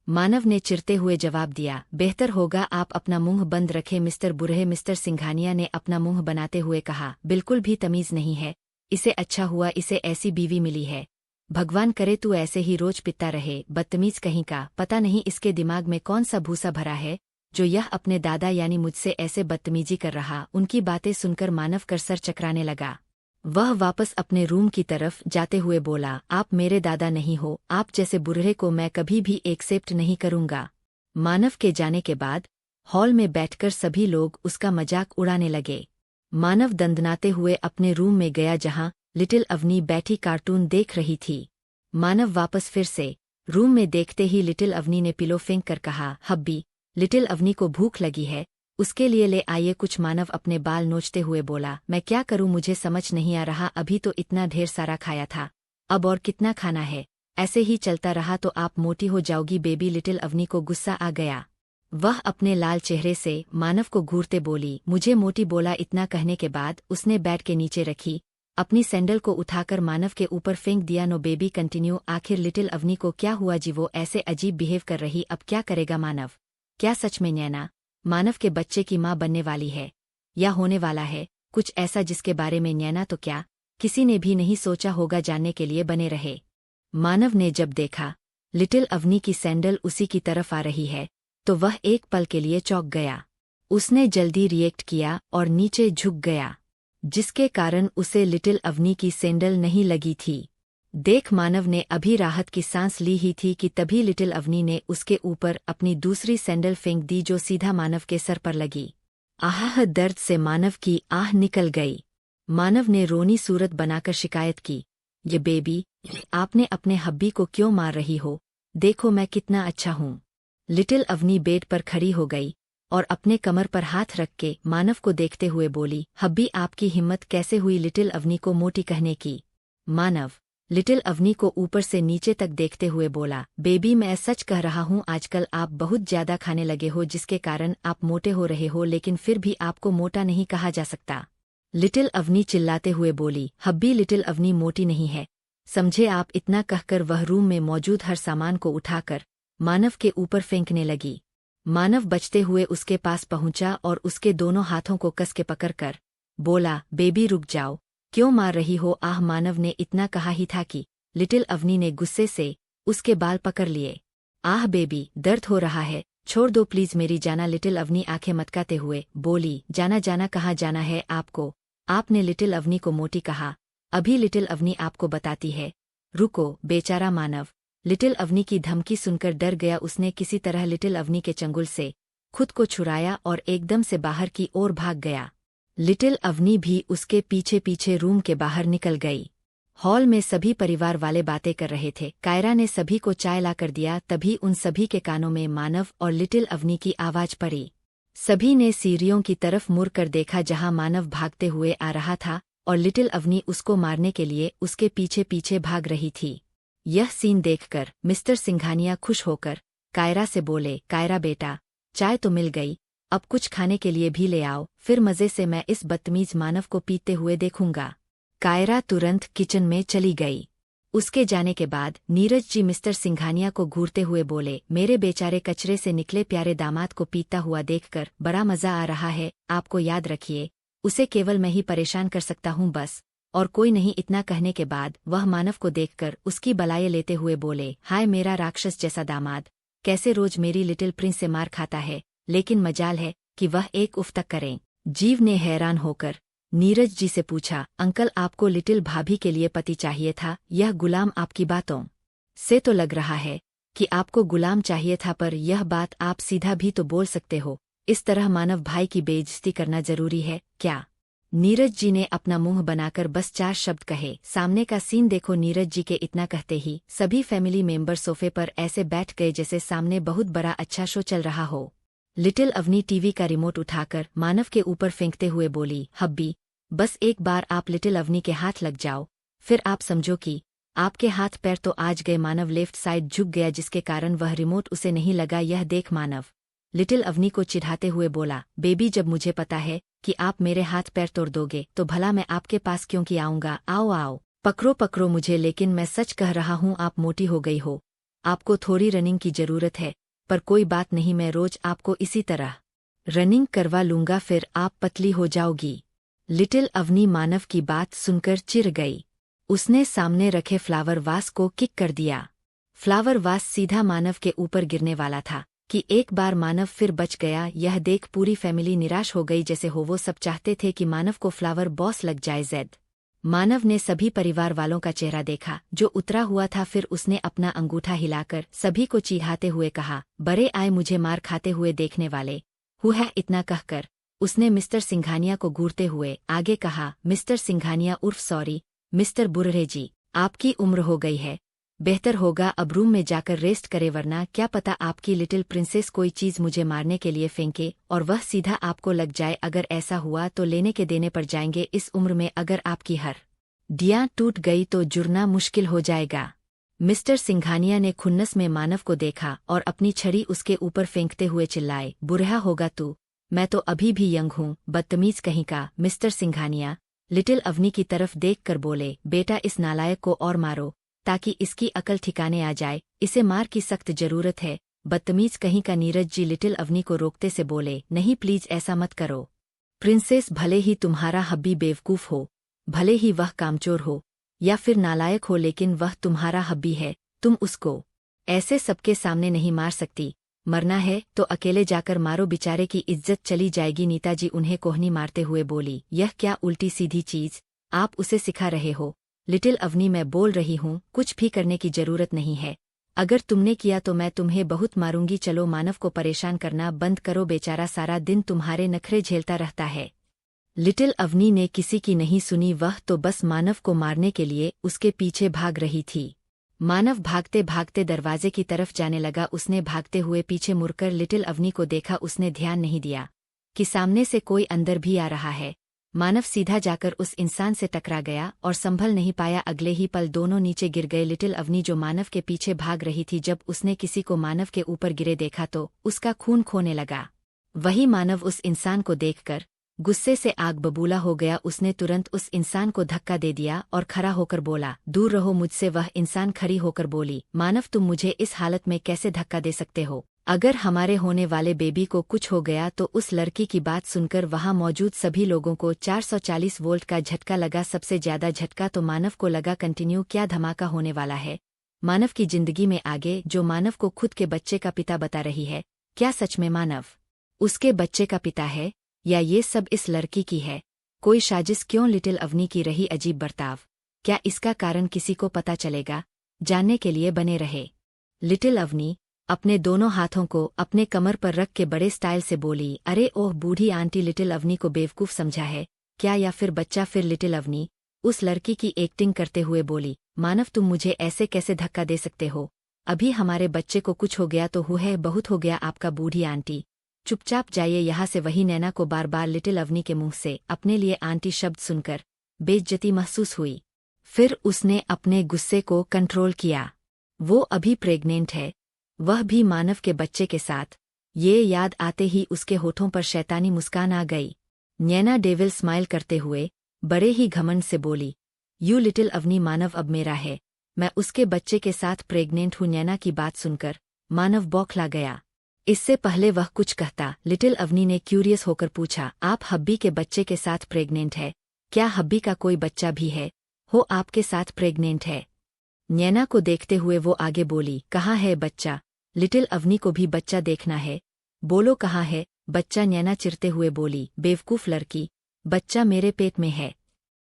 Speaker 1: मानव ने चिढ़ते हुए जवाब दिया, बेहतर होगा आप अपना मुंह बंद रखें मिस्टर बुरहे। मिस्टर सिंघानिया ने अपना मुंह बनाते हुए कहा, बिल्कुल भी तमीज नहीं है इसे। अच्छा हुआ इसे ऐसी बीवी मिली है, भगवान करे तू ऐसे ही रोज पिता रहे। बदतमीज कहीं का, पता नहीं इसके दिमाग में कौन सा भूसा भरा है जो यह अपने दादा यानी मुझसे ऐसे बदतमीजी कर रहा। उनकी बातें सुनकर मानव कर सर चकराने लगा। वह वापस अपने रूम की तरफ जाते हुए बोला, आप मेरे दादा नहीं हो, आप जैसे बुरहे को मैं कभी भी एक्सेप्ट नहीं करूंगा। मानव के जाने के बाद हॉल में बैठकर सभी लोग उसका मजाक उड़ाने लगे। मानव दंदनाते हुए अपने रूम में गया जहां लिटिल अवनी बैठी कार्टून देख रही थी। मानव वापस फिर से रूम में देखते ही लिटिल अवनी ने पिलो फेंक कर कहा, हब्बी लिटिल अवनी को भूख लगी है, उसके लिए ले आइए कुछ। मानव अपने बाल नोचते हुए बोला, मैं क्या करूं मुझे समझ नहीं आ रहा, अभी तो इतना ढेर सारा खाया था, अब और कितना खाना है? ऐसे ही चलता रहा तो आप मोटी हो जाओगी बेबी। लिटिल अवनी को गुस्सा आ गया। वह अपने लाल चेहरे से मानव को घूरते बोली, मुझे मोटी बोला? इतना कहने के बाद उसने बेड के नीचे रखी अपनी सैंडल को उठाकर मानव के ऊपर फेंक दिया। No baby continue. आखिर लिटिल अवनी को क्या हुआ जी, वो ऐसे अजीब बिहेव कर रही, अब क्या करेगा मानव? क्या सच में नैना मानव के बच्चे की मां बनने वाली है या होने वाला है? कुछ ऐसा जिसके बारे में नैना तो क्या किसी ने भी नहीं सोचा होगा। जानने के लिए बने रहे। मानव ने जब देखा लिटिल अवनी की सैंडल उसी की तरफ आ रही है तो वह एक पल के लिए चौंक गया। उसने जल्दी रिएक्ट किया और नीचे झुक गया, जिसके कारण उसे लिटिल अवनी की सैंडल नहीं लगी थी। देख मानव ने अभी राहत की सांस ली ही थी कि तभी लिटिल अवनी ने उसके ऊपर अपनी दूसरी सैंडल फेंक दी जो सीधा मानव के सर पर लगी। आह! दर्द से मानव की आह निकल गई। मानव ने रोनी सूरत बनाकर शिकायत की, ये बेबी, आपने अपने हब्बी को क्यों मार रही हो? देखो मैं कितना अच्छा हूँ। लिटिल अवनी बेड पर खड़ी हो गई और अपने कमर पर हाथ रख के मानव को देखते हुए बोली, हब्बी आपकी हिम्मत कैसे हुई लिटिल अवनी को मोटी कहने की? मानव लिटिल अवनी को ऊपर से नीचे तक देखते हुए बोला, बेबी मैं सच कह रहा हूँ आजकल आप बहुत ज्यादा खाने लगे हो जिसके कारण आप मोटे हो रहे हो, लेकिन फिर भी आपको मोटा नहीं कहा जा सकता। लिटिल अवनी चिल्लाते हुए बोली, हब्बी लिटिल अवनी मोटी नहीं है, समझे आप? इतना कहकर वह रूम में मौजूद हर सामान को उठाकर मानव के ऊपर फेंकने लगी। मानव बचते हुए उसके पास पहुंचा और उसके दोनों हाथों को कस के पकड़कर बोला, बेबी रुक जाओ, क्यों मार रही हो? आह! मानव ने इतना कहा ही था कि लिटिल अवनी ने गुस्से से उसके बाल पकड़ लिए। आह बेबी, दर्द हो रहा है, छोड़ दो प्लीज मेरी जाना। लिटिल अवनी आंखें मटकाते हुए बोली, जाना जाना कहाँ जाना है आपको? आपने लिटिल अवनी को मोटी कहा, अभी लिटिल अवनी आपको बताती है। रुको। बेचारा मानव लिटिल अवनी की धमकी सुनकर डर गया। उसने किसी तरह लिटिल अवनी के चंगुल से खुद को छुड़ाया और एकदम से बाहर की ओर भाग गया। लिटिल अवनी भी उसके पीछे पीछे रूम के बाहर निकल गई। हॉल में सभी परिवार वाले बातें कर रहे थे। कायरा ने सभी को चाय लाकर दिया, तभी उन सभी के कानों में मानव और लिटिल अवनी की आवाज पड़ी। सभी ने सीढ़ियों की तरफ मुड़ कर देखा जहां मानव भागते हुए आ रहा था और लिटिल अवनी उसको मारने के लिए उसके पीछे पीछे भाग रही थी। यह सीन देखकर मिस्टर सिंघानिया खुश होकर कायरा से बोले, कायरा बेटा, चाय तो मिल गई, अब कुछ खाने के लिए भी ले आओ, फिर मजे से मैं इस बदतमीज मानव को पीते हुए देखूंगा। कायरा तुरंत किचन में चली गई। उसके जाने के बाद नीरज जी मिस्टर सिंघानिया को घूरते हुए बोले, मेरे बेचारे कचरे से निकले प्यारे दामाद को पीता हुआ देखकर बड़ा मजा आ रहा है। आपको याद रखिए, उसे केवल मैं ही परेशान कर सकता हूँ बस, और कोई नहीं। इतना कहने के बाद वह मानव को देखकर उसकी बलाएं लेते हुए बोले, हाय मेरा राक्षस जैसा दामाद, कैसे रोज मेरी लिटिल प्रिंस से मार खाता है, लेकिन मजाल है कि वह एक उफ तक करें। जीव ने हैरान होकर नीरज जी से पूछा, अंकल आपको लिटिल भाभी के लिए पति चाहिए था? यह गुलाम आपकी बातों से तो लग रहा है कि आपको गुलाम चाहिए था, पर यह बात आप सीधा भी तो बोल सकते हो। इस तरह मानव भाई की बेइज्जती करना जरूरी है क्या? नीरज जी ने अपना मुंह बनाकर बस 4 शब्द कहे। सामने का सीन देखो। नीरज जी के इतना कहते ही सभी फैमिली मेंबर सोफे पर ऐसे बैठ गए जैसे सामने बहुत बड़ा अच्छा शो चल रहा हो। लिटिल अवनी टीवी का रिमोट उठाकर मानव के ऊपर फेंकते हुए बोली, हब्बी, बस एक बार आप लिटिल अवनी के हाथ लग जाओ, फिर आप समझो कि आपके हाथ पैर तो आज गए। मानव लेफ्ट साइड झुक गया जिसके कारण वह रिमोट उसे नहीं लगा। यह देख मानव लिटिल अवनी को चिढ़ाते हुए बोला, बेबी जब मुझे पता है कि आप मेरे हाथ पैर तोड़ दोगे तो भला मैं आपके पास क्यों की आऊँगा? आओ आओ, पकड़ो पकड़ो मुझे। लेकिन मैं सच कह रहा हूँ आप मोटी हो गई हो, आपको थोड़ी रनिंग की जरूरत है, पर कोई बात नहीं, मैं रोज आपको इसी तरह रनिंग करवा लूंगा, फिर आप पतली हो जाओगी। लिटिल अवनी मानव की बात सुनकर चिढ़ गई। उसने सामने रखे फ्लावर वास को किक कर दिया। फ्लावर वास सीधा मानव के ऊपर गिरने वाला था कि एक बार मानव फिर बच गया। यह देख पूरी फैमिली निराश हो गई जैसे हो वो सब चाहते थे कि मानव को फ्लावर बॉस लग जाए। जेड मानव ने सभी परिवार वालों का चेहरा देखा जो उतरा हुआ था, फिर उसने अपना अंगूठा हिलाकर सभी को चिढ़ाते हुए कहा, बड़े आए मुझे मार खाते हुए देखने वाले हु है। इतना कहकर उसने मिस्टर सिंघानिया को घूरते हुए आगे कहा, मिस्टर सिंघानिया उर्फ सॉरी मिस्टर बुर्रे जी, आपकी उम्र हो गई है, बेहतर होगा अब रूम में जाकर रेस्ट करे, वरना क्या पता आपकी लिटिल प्रिंसेस कोई चीज मुझे मारने के लिए फेंके और वह सीधा आपको लग जाए। अगर ऐसा हुआ तो लेने के देने पड़ जाएंगे। इस उम्र में अगर आपकी हड्डियां टूट गई तो जुड़ना मुश्किल हो जाएगा। मिस्टर सिंघानिया ने खुन्नस में मानव को देखा और अपनी छड़ी उसके ऊपर फेंकते हुए चिल्लाए, बुढ़ा होगा तू, मैं तो अभी भी यंग हूँ, बदतमीज कहीं का। मिस्टर सिंघानिया लिटिल अवनी की तरफ देखकर बोले, बेटा इस नालायक को और मारो ताकि इसकी अकल ठिकाने आ जाए, इसे मार की सख्त जरूरत है, बदतमीज कहीं का। नीरज जी लिटिल अवनी को रोकते से बोले, नहीं प्लीज ऐसा मत करो। प्रिंसेस भले ही तुम्हारा हब्बी बेवकूफ हो, भले ही वह कामचोर हो या फिर नालायक हो, लेकिन वह तुम्हारा हब्बी है, तुम उसको ऐसे सबके सामने नहीं मार सकती। मरना है तो अकेले जाकर मारो, बेचारे की इज्जत चली जाएगी। नीताजी उन्हें कोहनी मारते हुए बोली, यह क्या उल्टी सीधी चीज आप उसे सिखा रहे हो? लिटिल अवनी, मैं बोल रही हूँ, कुछ भी करने की जरूरत नहीं है। अगर तुमने किया तो मैं तुम्हें बहुत मारूंगी। चलो, मानव को परेशान करना बंद करो, बेचारा सारा दिन तुम्हारे नखरे झेलता रहता है। लिटिल अवनी ने किसी की नहीं सुनी, वह तो बस मानव को मारने के लिए उसके पीछे भाग रही थी। मानव भागते भागते दरवाजे की तरफ जाने लगा। उसने भागते हुए पीछे मुड़कर लिटिल अवनी को देखा। उसने ध्यान नहीं दिया कि सामने से कोई अंदर भी आ रहा है। मानव सीधा जाकर उस इंसान से टकरा गया और संभल नहीं पाया। अगले ही पल दोनों नीचे गिर गए। लिटिल अवनी जो मानव के पीछे भाग रही थी, जब उसने किसी को मानव के ऊपर गिरे देखा तो उसका खून खोने लगा। वही मानव उस इंसान को देखकर गुस्से से आग बबूला हो गया। उसने तुरंत उस इंसान को धक्का दे दिया और खड़ा होकर बोला, दूर रहो मुझसे। वह इंसान खड़ी होकर बोली, मानव, तुम मुझे इस हालत में कैसे धक्का दे सकते हो? अगर हमारे होने वाले बेबी को कुछ हो गया तो? उस लड़की की बात सुनकर वहां मौजूद सभी लोगों को 440 वोल्ट का झटका लगा। सबसे ज्यादा झटका तो मानव को लगा। कंटिन्यू, क्या धमाका होने वाला है मानव की जिंदगी में आगे, जो मानव को खुद के बच्चे का पिता बता रही है? क्या सच में मानव उसके बच्चे का पिता है, या ये सब इस लड़की की है? कोई साजिश? क्यों लिटिल अवनी की रही अजीब बर्ताव? क्या इसका कारण किसी को पता चलेगा? जानने के लिए बने रहे। लिटिल अवनी अपने दोनों हाथों को अपने कमर पर रख के बड़े स्टाइल से बोली, अरे ओह बूढ़ी आंटी, लिटिल अवनी को बेवकूफ समझा है क्या, या फिर बच्चा? फिर लिटिल अवनी उस लड़की की एक्टिंग करते हुए बोली, मानव, तुम मुझे ऐसे कैसे धक्का दे सकते हो? अभी हमारे बच्चे को कुछ हो गया तो है, बहुत हो गया आपका। बूढ़ी आंटी, चुपचाप जाइए यहाँ से। वही नैना को बार बार लिटिल अवनी के मुंह से अपने लिए आंटी शब्द सुनकर बेइज्जती महसूस हुई। फिर उसने अपने गुस्से को कंट्रोल किया। वो अभी प्रेग्नेंट है, वह भी मानव के बच्चे के साथ। ये याद आते ही उसके होठों पर शैतानी मुस्कान आ गई। नैना डेविल स्माइल करते हुए बड़े ही घमंड से बोली, यू लिटिल अवनी, मानव अब मेरा है, मैं उसके बच्चे के साथ प्रेग्नेंट हूँ। नैना की बात सुनकर मानव बौखला गया। इससे पहले वह कुछ कहता, लिटिल अवनी ने क्यूरियस होकर पूछा, आप हब्बी के बच्चे के साथ प्रेग्नेंट है? क्या हब्बी का कोई बच्चा भी है हो आपके साथ प्रेग्नेंट है? नैना को देखते हुए वो आगे बोली, कहाँ है बच्चा? लिटिल अवनी को भी बच्चा देखना है, बोलो कहाँ है बच्चा? नैना चिढ़ते हुए बोली, बेवकूफ लड़की, बच्चा मेरे पेट में है।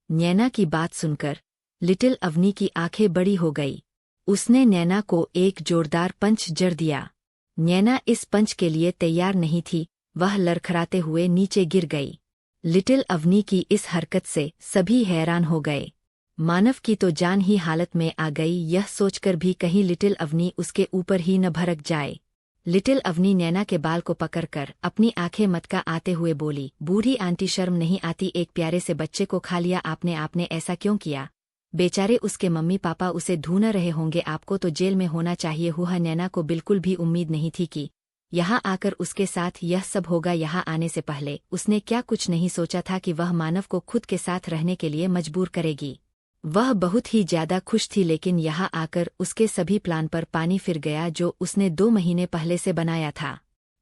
Speaker 1: नैना की बात सुनकर लिटिल अवनी की आंखें बड़ी हो गई। उसने नैना को एक जोरदार पंच जड़ दिया। नैना इस पंच के लिए तैयार नहीं थी, वह लड़खड़ाते हुए नीचे गिर गई। लिटिल अवनी की इस हरकत से सभी हैरान हो गए। मानव की तो जान ही हालत में आ गई, यह सोचकर भी कहीं लिटिल अवनी उसके ऊपर ही न भड़क जाए। लिटिल अवनी नैना के बाल को पकड़कर अपनी आंखें मटका आते हुए बोली, बूढ़ी आंटी, शर्म नहीं आती? एक प्यारे से बच्चे को खा लिया आपने ऐसा क्यों किया? बेचारे उसके मम्मी पापा उसे ढूंढ रहे होंगे, आपको तो जेल में होना चाहिए हुआ। नैना को बिल्कुल भी उम्मीद नहीं थी कि यहाँ आकर उसके साथ यह सब होगा। यहाँ आने से पहले उसने क्या कुछ नहीं सोचा था कि वह मानव को खुद के साथ रहने के लिए मजबूर करेगी। वह बहुत ही ज्यादा खुश थी, लेकिन यहाँ आकर उसके सभी प्लान पर पानी फिर गया जो उसने 2 महीने पहले से बनाया था।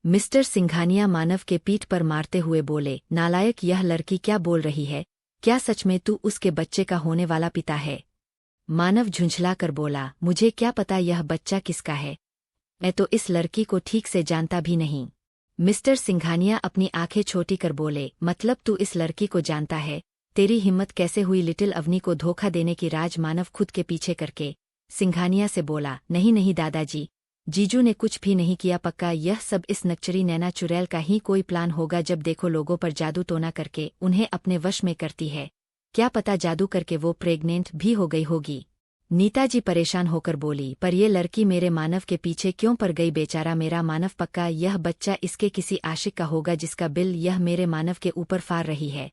Speaker 1: मिस्टर सिंघानिया मानव के पीठ पर मारते हुए बोले, नालायक, यह लड़की क्या बोल रही है? क्या सच में तू उसके बच्चे का होने वाला पिता है? मानव झुंझला कर बोला, मुझे क्या पता यह बच्चा किसका है, मैं तो इस लड़की को ठीक से जानता भी नहीं। मिस्टर सिंघानिया अपनी आंखें छोटी कर बोले, मतलब तू इस लड़की को जानता है? तेरी हिम्मत कैसे हुई लिटिल अवनी को धोखा देने की? राज मानव खुद के पीछे करके सिंघानिया से बोला, नहीं दादाजी, जीजू ने कुछ भी नहीं किया, पक्का यह सब इस नक्चरी नैना चुड़ैल का ही कोई प्लान होगा। जब देखो लोगों पर जादू टोना करके उन्हें अपने वश में करती है, क्या पता जादू करके वो प्रेग्नेंट भी हो गई होगी। नीताजी परेशान होकर बोली, पर ये लड़की मेरे मानव के पीछे क्यों पड़ गई? बेचारा मेरा मानव, पक्का यह बच्चा इसके किसी आशिक का होगा जिसका बिल यह मेरे मानव के ऊपर फाड़ रही है।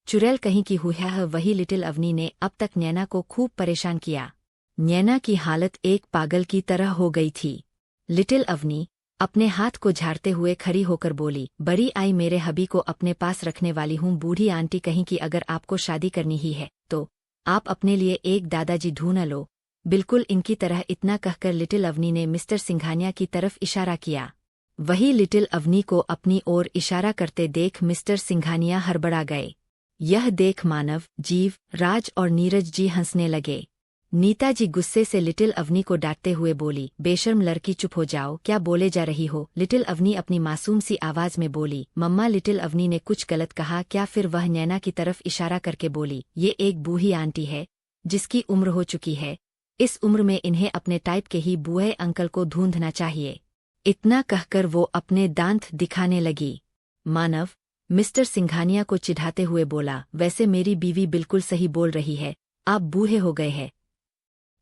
Speaker 1: चुड़ैल कहीं की हुई है वही। लिटिल अवनी ने अब तक नैना को खूब परेशान किया। नैना की हालत एक पागल की तरह हो गई थी। लिटिल अवनी अपने हाथ को झाड़ते हुए खड़ी होकर बोली, बड़ी आई, मेरे हबी को अपने पास रखने वाली हूँ। बूढ़ी आंटी कहीं की, अगर आपको शादी करनी ही है तो आप अपने लिए एक दादाजी ढूंढ लो, बिल्कुल इनकी तरह। इतना कहकर लिटिल अवनी ने मिस्टर सिंघानिया की तरफ इशारा किया। वही लिटिल अवनी को अपनी ओर इशारा करते देख मिस्टर सिंघानिया हड़बड़ा गए। यह देख मानव, जीव, राज और नीरज जी हंसने लगे। नीता जी गुस्से से लिटिल अवनी को डांटते हुए बोली, बेशर्म लड़की, चुप हो जाओ, क्या बोले जा रही हो। लिटिल अवनी अपनी मासूम सी आवाज में बोली, मम्मा। लिटिल अवनी ने कुछ गलत कहा क्या? फिर वह नैना की तरफ इशारा करके बोली, ये एक बूढ़ी आंटी है जिसकी उम्र हो चुकी है। इस उम्र में इन्हें अपने टाइप के ही बूढ़े अंकल को ढूंढना चाहिए। इतना कहकर वो अपने दांत दिखाने लगी। मानव मिस्टर सिंघानिया को चिढ़ाते हुए बोला, वैसे मेरी बीवी बिल्कुल सही बोल रही है, आप बूढ़े हो गए हैं।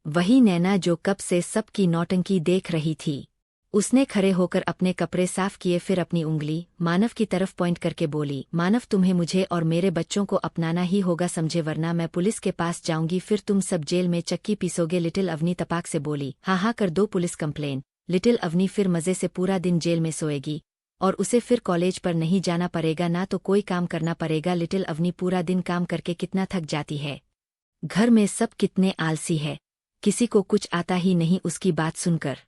Speaker 1: वही नैना जो कब से सबकी नौटंकी देख रही थी। उसने खड़े होकर अपने कपड़े साफ किए, फिर अपनी उंगली मानव की तरफ पॉइंट करके बोली, मानव, तुम्हें मुझे और मेरे बच्चों को अपनाना ही होगा, समझे, वरना मैं पुलिस के पास जाऊंगी, फिर तुम सब जेल में चक्की पीसोगे। लिटिल अवनी तपाक से बोली, हाँ कर दो पुलिस कंप्लेन। लिटिल अवनी फिर मजे से पूरा दिन जेल में सोएगी और उसे फिर कॉलेज पर नहीं जाना पड़ेगा, ना तो कोई काम करना पड़ेगा। लिटिल अवनी पूरा दिन काम करके कितना थक जाती है। घर में सब कितने आलसी है, किसी को कुछ आता ही नहीं। उसकी बात सुनकर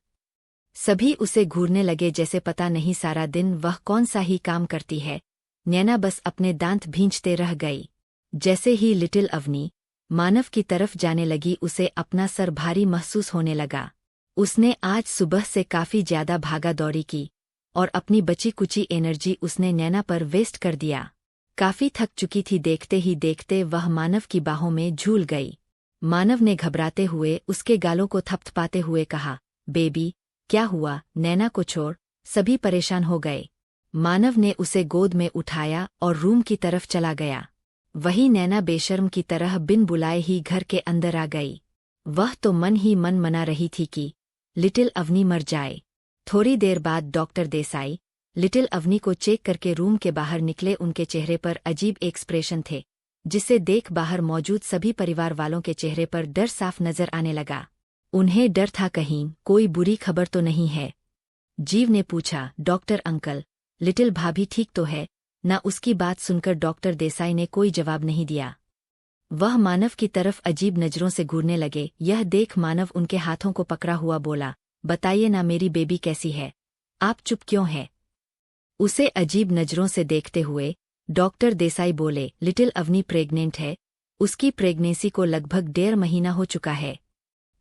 Speaker 1: सभी उसे घूरने लगे, जैसे पता नहीं सारा दिन वह कौन सा ही काम करती है। नैना बस अपने दांत भींचते रह गई। जैसे ही लिटिल अवनी मानव की तरफ जाने लगी, उसे अपना सर भारी महसूस होने लगा। उसने आज सुबह से काफी ज्यादा भागा दौड़ी की और अपनी बची कुची एनर्जी उसने नैना पर वेस्ट कर दिया। काफी थक चुकी थी। देखते ही देखते वह मानव की बाहों में झूल गई। मानव ने घबराते हुए उसके गालों को थपथपाते हुए कहा, बेबी क्या हुआ? नैना को छोड़, सभी परेशान हो गए। मानव ने उसे गोद में उठाया और रूम की तरफ चला गया। वही नैना बेशर्म की तरह बिन बुलाए ही घर के अंदर आ गई। वह तो मन ही मन मना रही थी कि लिटिल अवनी मर जाए। थोड़ी देर बाद डॉक्टर देसाई लिटिल अवनी को चेक करके रूम के बाहर निकले। उनके चेहरे पर अजीब एक्सप्रेशन थे, जिसे देख बाहर मौजूद सभी परिवार वालों के चेहरे पर डर साफ नजर आने लगा। उन्हें डर था कहीं कोई बुरी खबर तो नहीं है। जीव ने पूछा, डॉक्टर अंकल, लिटिल भाभी ठीक तो है ना? उसकी बात सुनकर डॉक्टर देसाई ने कोई जवाब नहीं दिया। वह मानव की तरफ अजीब नजरों से घूरने लगे। यह देख मानव उनके हाथों को पकड़ा हुआ बोला, बताइए ना मेरी बेबी कैसी है, आप चुप क्यों हैं? उसे अजीब नजरों से देखते हुए डॉक्टर देसाई बोले, लिटिल अवनी प्रेग्नेंट है। उसकी प्रेगनेंसी को लगभग 1.5 महीना हो चुका है।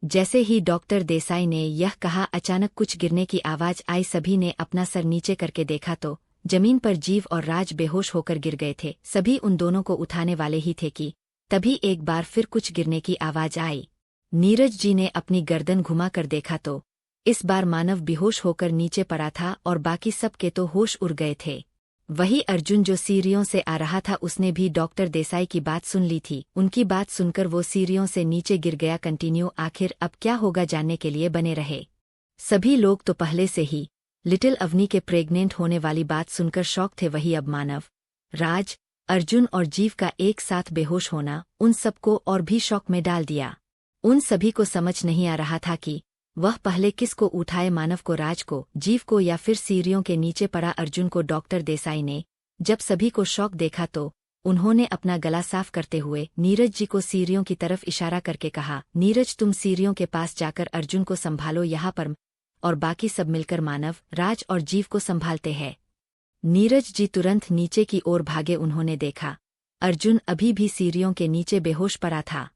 Speaker 1: जैसे ही डॉक्टर देसाई ने यह कहा, अचानक कुछ गिरने की आवाज आई। सभी ने अपना सर नीचे करके देखा तो जमीन पर जीव और राज बेहोश होकर गिर गए थे। सभी उन दोनों को उठाने वाले ही थे कि तभी एक बार फिर कुछ गिरने की आवाज आई। नीरज जी ने अपनी गर्दन घुमाकर देखा तो इस बार मानव बेहोश होकर नीचे पड़ा था और बाकी सब के तो होश उड़ गए थे। वही अर्जुन जो सीढ़ियों से आ रहा था, उसने भी डॉक्टर देसाई की बात सुन ली थी। उनकी बात सुनकर वो सीढ़ियों से नीचे गिर गया। कंटिन्यू। आखिर अब क्या होगा जानने के लिए बने रहे। सभी लोग तो पहले से ही लिटिल अवनी के प्रेग्नेंट होने वाली बात सुनकर शॉक थे। वही अब मानव, राज, अर्जुन और जीव का एक साथ बेहोश होना उन सबको और भी शॉक में डाल दिया। उन सभी को समझ नहीं आ रहा था कि वह पहले किसको उठाए, मानव को, राज को, जीव को, या फिर सीढ़ियों के नीचे पड़ा अर्जुन को। डॉक्टर देसाई ने जब सभी को शॉक देखा तो उन्होंने अपना गला साफ करते हुए नीरज जी को सीढ़ियों की तरफ इशारा करके कहा, नीरज तुम सीढ़ियों के पास जाकर अर्जुन को संभालो यहाँ पर, और बाकी सब मिलकर मानव, राज और जीव को संभालते हैं। नीरज जी तुरंत नीचे की ओर भागे। उन्होंने देखा अर्जुन अभी भी सीढ़ियों के नीचे बेहोश पड़ा था।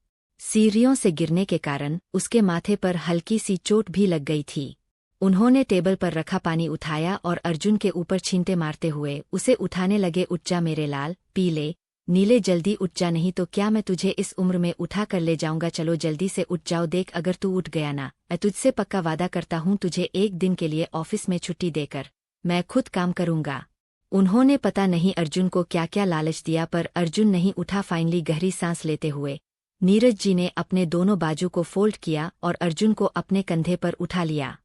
Speaker 1: सीढ़ियों से गिरने के कारण उसके माथे पर हल्की सी चोट भी लग गई थी। उन्होंने टेबल पर रखा पानी उठाया और अर्जुन के ऊपर छींटे मारते हुए उसे उठाने लगे। उठ जा मेरे लाल पीले नीले, जल्दी उठ जा, नहीं तो क्या मैं तुझे इस उम्र में उठा कर ले जाऊंगा। चलो जल्दी से उठ जाओ। देख अगर तू उठ गया ना, मैं तुझसे पक्का वादा करता हूँ तुझे एक दिन के लिए ऑफिस में छुट्टी देकर मैं खुद काम करूंगा। उन्होंने पता नहीं अर्जुन को क्या क्या लालच दिया, पर अर्जुन नहीं उठा। फाइनली गहरी सांस लेते हुए नीरज जी ने अपने दोनों बाजू को फोल्ड किया और अर्जुन को अपने कंधे पर उठा लिया।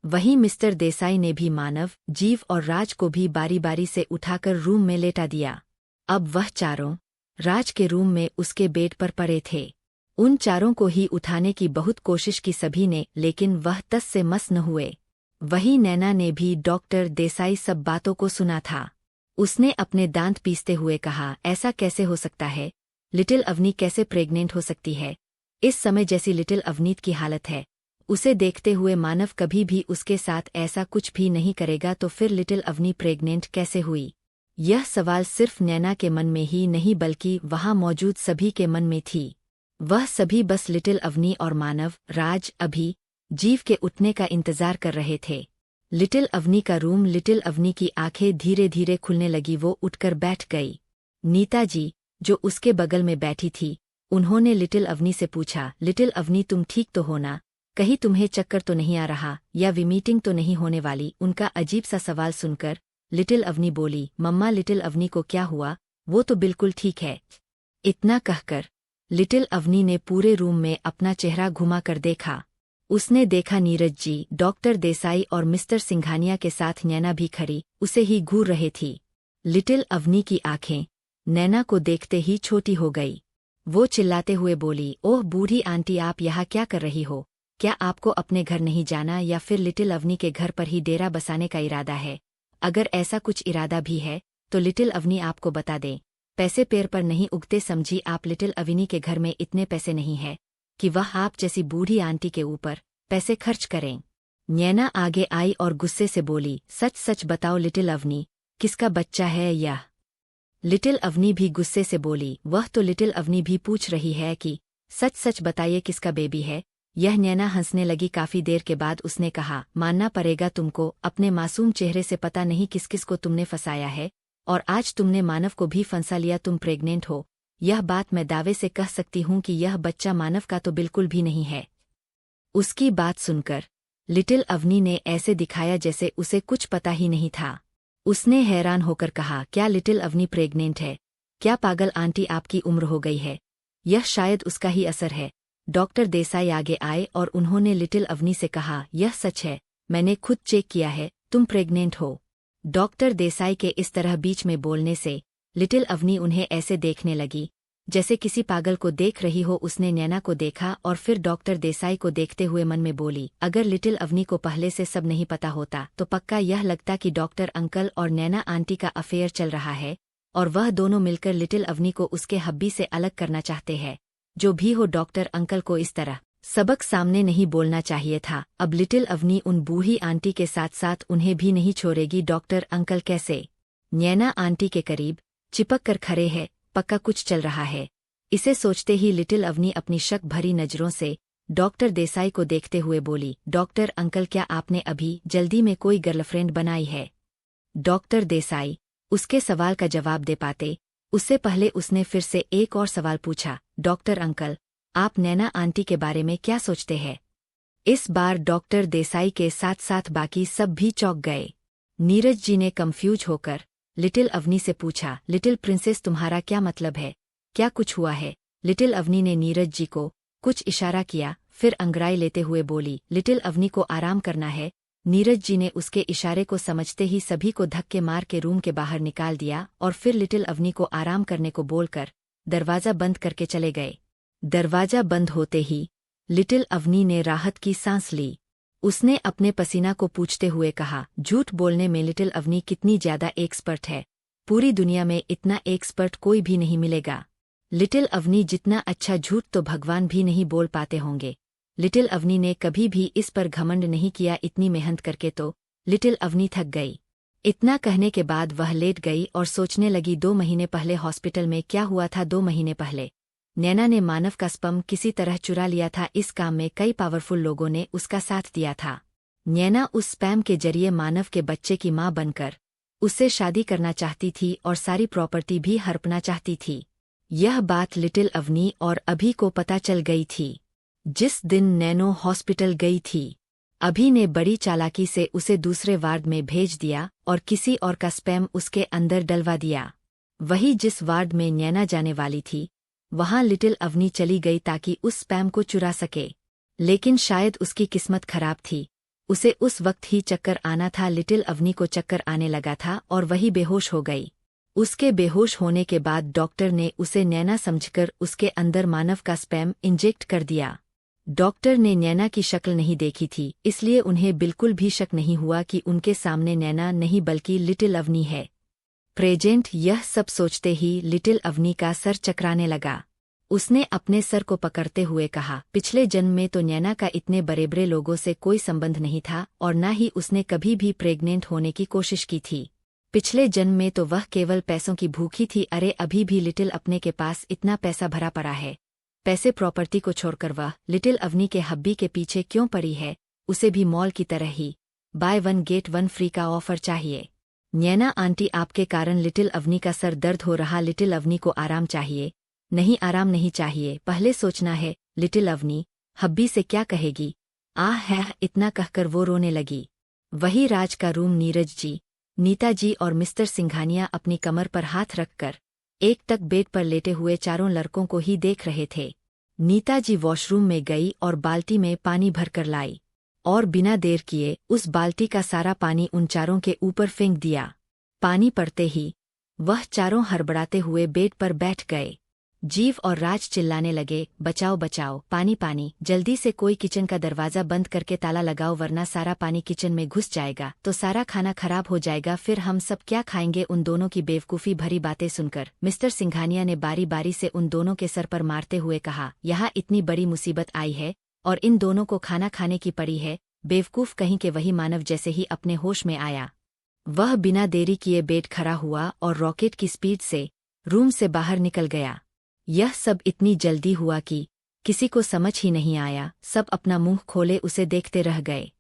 Speaker 1: वहीं मिस्टर देसाई ने भी मानव, जीव और राज को भी बारी बारी से उठाकर रूम में लेटा दिया। अब वह चारों राज के रूम में उसके बेड पर पड़े थे। उन चारों को ही उठाने की बहुत कोशिश की सभी ने, लेकिन वह तस से मस न हुए। वहीं नैना ने भी डॉक्टर देसाई सब बातों को सुना था। उसने अपने दांत पीसते हुए कहा, ऐसा कैसे हो सकता है? लिटिल अवनी कैसे प्रेग्नेंट हो सकती है? इस समय जैसी लिटिल अवनीत की हालत है, उसे देखते हुए मानव कभी भी उसके साथ ऐसा कुछ भी नहीं करेगा, तो फिर लिटिल अवनी प्रेग्नेंट कैसे हुई? यह सवाल सिर्फ नैना के मन में ही नहीं बल्कि वहां मौजूद सभी के मन में थी। वह सभी बस लिटिल अवनी और मानव, राज, अभी, जीव के उठने का इंतजार कर रहे थे। लिटिल अवनी का रूम। लिटिल अवनी की आंखें धीरे धीरे खुलने लगी। वो उठकर बैठ गई। नीता जी, जो उसके बगल में बैठी थी, उन्होंने लिटिल अवनी से पूछा, लिटिल अवनी तुम ठीक तो हो ना? कहीं तुम्हें चक्कर तो नहीं आ रहा या वीमीटिंग तो नहीं होने वाली? उनका अजीब सा सवाल सुनकर लिटिल अवनी बोली, मम्मा लिटिल अवनी को क्या हुआ? वो तो बिल्कुल ठीक है। इतना कहकर लिटिल अवनी ने पूरे रूम में अपना चेहरा घुमा कर देखा। उसने देखा नीरज जी, डॉक्टर देसाई और मिस्टर सिंघानिया के साथ नैना भी खड़ी उसे ही घूर रहे थी। लिटिल अवनी की आंखें नैना को देखते ही छोटी हो गई। वो चिल्लाते हुए बोली, ओह बूढ़ी आंटी, आप यहाँ क्या कर रही हो? क्या आपको अपने घर नहीं जाना या फिर लिटिल अवनी के घर पर ही डेरा बसाने का इरादा है? अगर ऐसा कुछ इरादा भी है तो लिटिल अवनी आपको बता दें, पैसे पैर पर नहीं उगते। समझी आप? लिटिल अवनी के घर में इतने पैसे नहीं है कि वह आप जैसी बूढ़ी आंटी के ऊपर पैसे खर्च करें। नैना आगे आई और गुस्से से बोली, सच सच बताओ लिटिल अवनी, किसका बच्चा है यह? लिटिल अवनी भी गुस्से से बोली, वह तो लिटिल अवनी भी पूछ रही है कि सच सच बताइए किसका बेबी है यह? नैना हंसने लगी। काफी देर के बाद उसने कहा, मानना पड़ेगा तुमको, अपने मासूम चेहरे से पता नहीं किस किस को तुमने फंसाया है और आज तुमने मानव को भी फंसा लिया। तुम प्रेग्नेंट हो, यह बात मैं दावे से कह सकती हूँ कि यह बच्चा मानव का तो बिल्कुल भी नहीं है। उसकी बात सुनकर लिटिल अवनी ने ऐसे दिखाया जैसे उसे कुछ पता ही नहीं था। उसने हैरान होकर कहा, क्या लिटिल अवनी प्रेग्नेंट है? क्या पागल आंटी, आपकी उम्र हो गई है? यह शायद उसका ही असर है। डॉक्टर देसाई आगे आए और उन्होंने लिटिल अवनी से कहा, यह सच है, मैंने खुद चेक किया है, तुम प्रेग्नेंट हो। डॉक्टर देसाई के इस तरह बीच में बोलने से लिटिल अवनी उन्हें ऐसे देखने लगी जैसे किसी पागल को देख रही हो। उसने नैना को देखा और फिर डॉक्टर देसाई को देखते हुए मन में बोली, अगर लिटिल अवनी को पहले से सब नहीं पता होता तो पक्का यह लगता कि डॉक्टर अंकल और नैना आंटी का अफेयर चल रहा है और वह दोनों मिलकर लिटिल अवनी को उसके हब्बी से अलग करना चाहते हैं। जो भी हो, डॉक्टर अंकल को इस तरह सबक सामने नहीं बोलना चाहिए था। अब लिटिल अवनी उन बूढ़ी आंटी के साथ साथ उन्हें भी नहीं छोड़ेगी। डॉक्टर अंकल कैसे? नैना आंटी के करीब चिपक कर खड़े हैं, पक्का कुछ चल रहा है। इसे सोचते ही लिटिल अवनी अपनी शक भरी नजरों से डॉक्टर देसाई को देखते हुए बोली, डॉक्टर अंकल क्या आपने अभी जल्दी में कोई गर्लफ्रेंड बनाई है? डॉक्टर देसाई उसके सवाल का जवाब दे पाते उससे पहले उसने फिर से एक और सवाल पूछा, डॉक्टर अंकल, आप नैना आंटी के बारे में क्या सोचते हैं? इस बार डॉक्टर देसाई के साथ साथ बाकी सब भी चौंक गए। नीरज जी ने कंफ्यूज होकर लिटिल अवनी से पूछा, लिटिल प्रिंसेस तुम्हारा क्या मतलब है? क्या कुछ हुआ है? लिटिल अवनी ने नीरज जी को कुछ इशारा किया, फिर अंगड़ाई लेते हुए बोली, लिटिल अवनी को आराम करना है। नीरज जी ने उसके इशारे को समझते ही सभी को धक्के मार के रूम के बाहर निकाल दिया और फिर लिटिल अवनी को आराम करने को बोलकर दरवाजा बंद करके चले गए। दरवाजा बंद होते ही लिटिल अवनी ने राहत की सांस ली। उसने अपने पसीना को पूछते हुए कहा, झूठ बोलने में लिटिल अवनी कितनी ज्यादा एक्सपर्ट है। पूरी दुनिया में इतना एक्सपर्ट कोई भी नहीं मिलेगा। लिटिल अवनी जितना अच्छा झूठ तो भगवान भी नहीं बोल पाते होंगे। लिटिल अवनी ने कभी भी इस पर घमंड नहीं किया। इतनी मेहनत करके तो लिटिल अवनी थक गई। इतना कहने के बाद वह लेट गई और सोचने लगी, 2 महीने पहले हॉस्पिटल में क्या हुआ था? 2 महीने पहले नैना ने मानव का स्पर्म किसी तरह चुरा लिया था। इस काम में कई पावरफुल लोगों ने उसका साथ दिया था। नैना उस स्पैम के जरिए मानव के बच्चे की मां बनकर उससे शादी करना चाहती थी और सारी प्रॉपर्टी भी हड़पना चाहती थी। यह बात लिटिल अवनी और अभी को पता चल गई थी। जिस दिन नैनो हॉस्पिटल गई थी, अभी ने बड़ी चालाकी से उसे दूसरे वार्ड में भेज दिया और किसी और का स्पैम उसके अंदर डलवा दिया। वही जिस वार्ड में नैना जाने वाली थी, वहां लिटिल अवनी चली गई ताकि उस स्पैम को चुरा सके। लेकिन शायद उसकी किस्मत खराब थी, उसे उस वक्त ही चक्कर आना था। लिटिल अवनी को चक्कर आने लगा था और वही बेहोश हो गई। उसके बेहोश होने के बाद डॉक्टर ने उसे नैना समझकर उसके अंदर मानव का स्पैम इंजेक्ट कर दिया। डॉक्टर ने नैना की शक्ल नहीं देखी थी, इसलिए उन्हें बिल्कुल भी शक नहीं हुआ कि उनके सामने नैना नहीं बल्कि लिटिल अवनी है प्रेजेंट। यह सब सोचते ही लिटिल अवनी का सर चकराने लगा। उसने अपने सर को पकड़ते हुए कहा, पिछले जन्म में तो नैना का इतने बड़े बड़े लोगों से कोई संबंध नहीं था और न ही उसने कभी भी प्रेग्नेंट होने की कोशिश की थी। पिछले जन्म में तो वह केवल पैसों की भूखी थी। अरे अभी भी लिटिल अपने के पास इतना पैसा भरा पड़ा है पैसे प्रॉपर्टी को छोड़कर वह लिटिल अवनी के हब्बी के पीछे क्यों पड़ी है? उसे भी मॉल की तरह ही buy one get one free का ऑफर चाहिए। नैना आंटी, आपके कारण लिटिल अवनी का सर दर्द हो रहा। लिटिल अवनी को आराम चाहिए। नहीं, आराम नहीं चाहिए, पहले सोचना है। लिटिल अवनी हब्बी से क्या कहेगी? आह है, इतना कहकर वो रोने लगी। वही राज का रूम। नीरज जी, नीता जी और मिस्टर सिंघानिया अपनी कमर पर हाथ रखकर एक टक बेड पर लेटे हुए चारों लड़कों को ही देख रहे थे। नीता जी वॉशरूम में गई और बाल्टी में पानी भरकर लाई और बिना देर किए उस बाल्टी का सारा पानी उन चारों के ऊपर फेंक दिया। पानी पड़ते ही वह चारों हड़बड़ाते हुए बेड पर बैठ गए। जीव और राज चिल्लाने लगे, बचाओ बचाओ, पानी पानी, जल्दी से कोई किचन का दरवाज़ा बंद करके ताला लगाओ, वरना सारा पानी किचन में घुस जाएगा तो सारा खाना खराब हो जाएगा, फिर हम सब क्या खाएंगे? उन दोनों की बेवकूफ़ी भरी बातें सुनकर मिस्टर सिंघानिया ने बारी बारी से उन दोनों के सर पर मारते हुए कहा, यहाँ इतनी बड़ी मुसीबत आई है और इन दोनों को खाना खाने की पड़ी है। बेवकूफ़ कहीं के। वही मानव जैसे ही अपने होश में आया, वह बिना देरी किए बेड खड़ा हुआ और रॉकेट की स्पीड से रूम से बाहर निकल गया। यह सब इतनी जल्दी हुआ कि किसी को समझ ही नहीं आया। सब अपना मुंह खोले उसे देखते रह गए।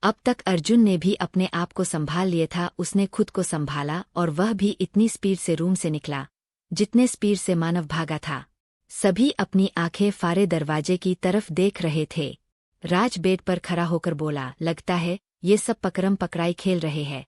Speaker 1: अब तक अर्जुन ने भी अपने आप को संभाल लिया था। उसने खुद को संभाला और वह भी इतनी स्पीड से रूम से निकला जितने स्पीड से मानव भागा था। सभी अपनी आंखें फाड़े दरवाजे की तरफ देख रहे थे। राज बेड पर खड़ा होकर बोला, लगता है ये सब पकड़म पकड़ाई खेल रहे हैं,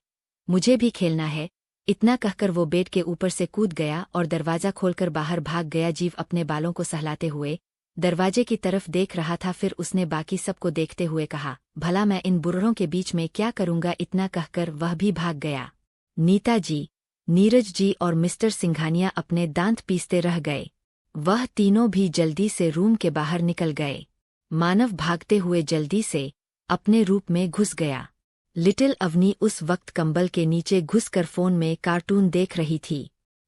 Speaker 1: मुझे भी खेलना है। इतना कहकर वो बेड के ऊपर से कूद गया और दरवाज़ा खोलकर बाहर भाग गया। जीव अपने बालों को सहलाते हुए दरवाजे की तरफ देख रहा था। फिर उसने बाकी सबको देखते हुए कहा, भला मैं इन बुर्रों के बीच में क्या करूंगा? इतना कहकर वह भी भाग गया। नीता जी, नीरज जी और मिस्टर सिंघानिया अपने दांत पीसते रह गए। वह तीनों भी जल्दी से रूम के बाहर निकल गए। मानव भागते हुए जल्दी से अपने रूप में घुस गया। लिटिल अवनी उस वक्त कंबल के नीचे घुसकर फोन में कार्टून देख रही थी।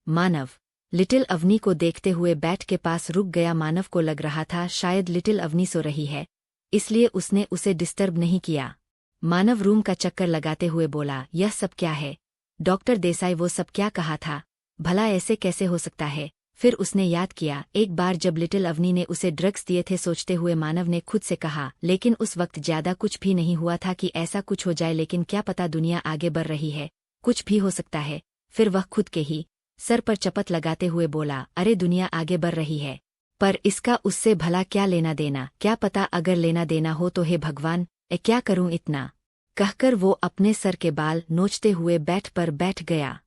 Speaker 1: मानव लिटिल अवनी को देखते हुए बैट के पास रुक गया। मानव को लग रहा था शायद लिटिल अवनी सो रही है, इसलिए उसने उसे डिस्टर्ब नहीं किया। मानव रूम का चक्कर लगाते हुए बोला, यह सब क्या है? डॉक्टर देसाई वो सब क्या कहा था? भला ऐसे कैसे हो सकता है? फिर उसने याद किया एक बार जब लिटिल अवनी ने उसे ड्रग्स दिए थे। सोचते हुए मानव ने खुद से कहा, लेकिन उस वक्त ज्यादा कुछ भी नहीं हुआ था कि ऐसा कुछ हो जाए, लेकिन क्या पता, दुनिया आगे बढ़ रही है, कुछ भी हो सकता है। फिर वह खुद के ही सर पर चपत लगाते हुए बोला, अरे दुनिया आगे बढ़ रही है, पर इसका उससे भला क्या लेना देना? क्या पता अगर लेना देना हो तो हे भगवान, क्या करूं इतना? कहकर वो अपने सर के बाल नोचते हुए बैठ पर बैठ गया।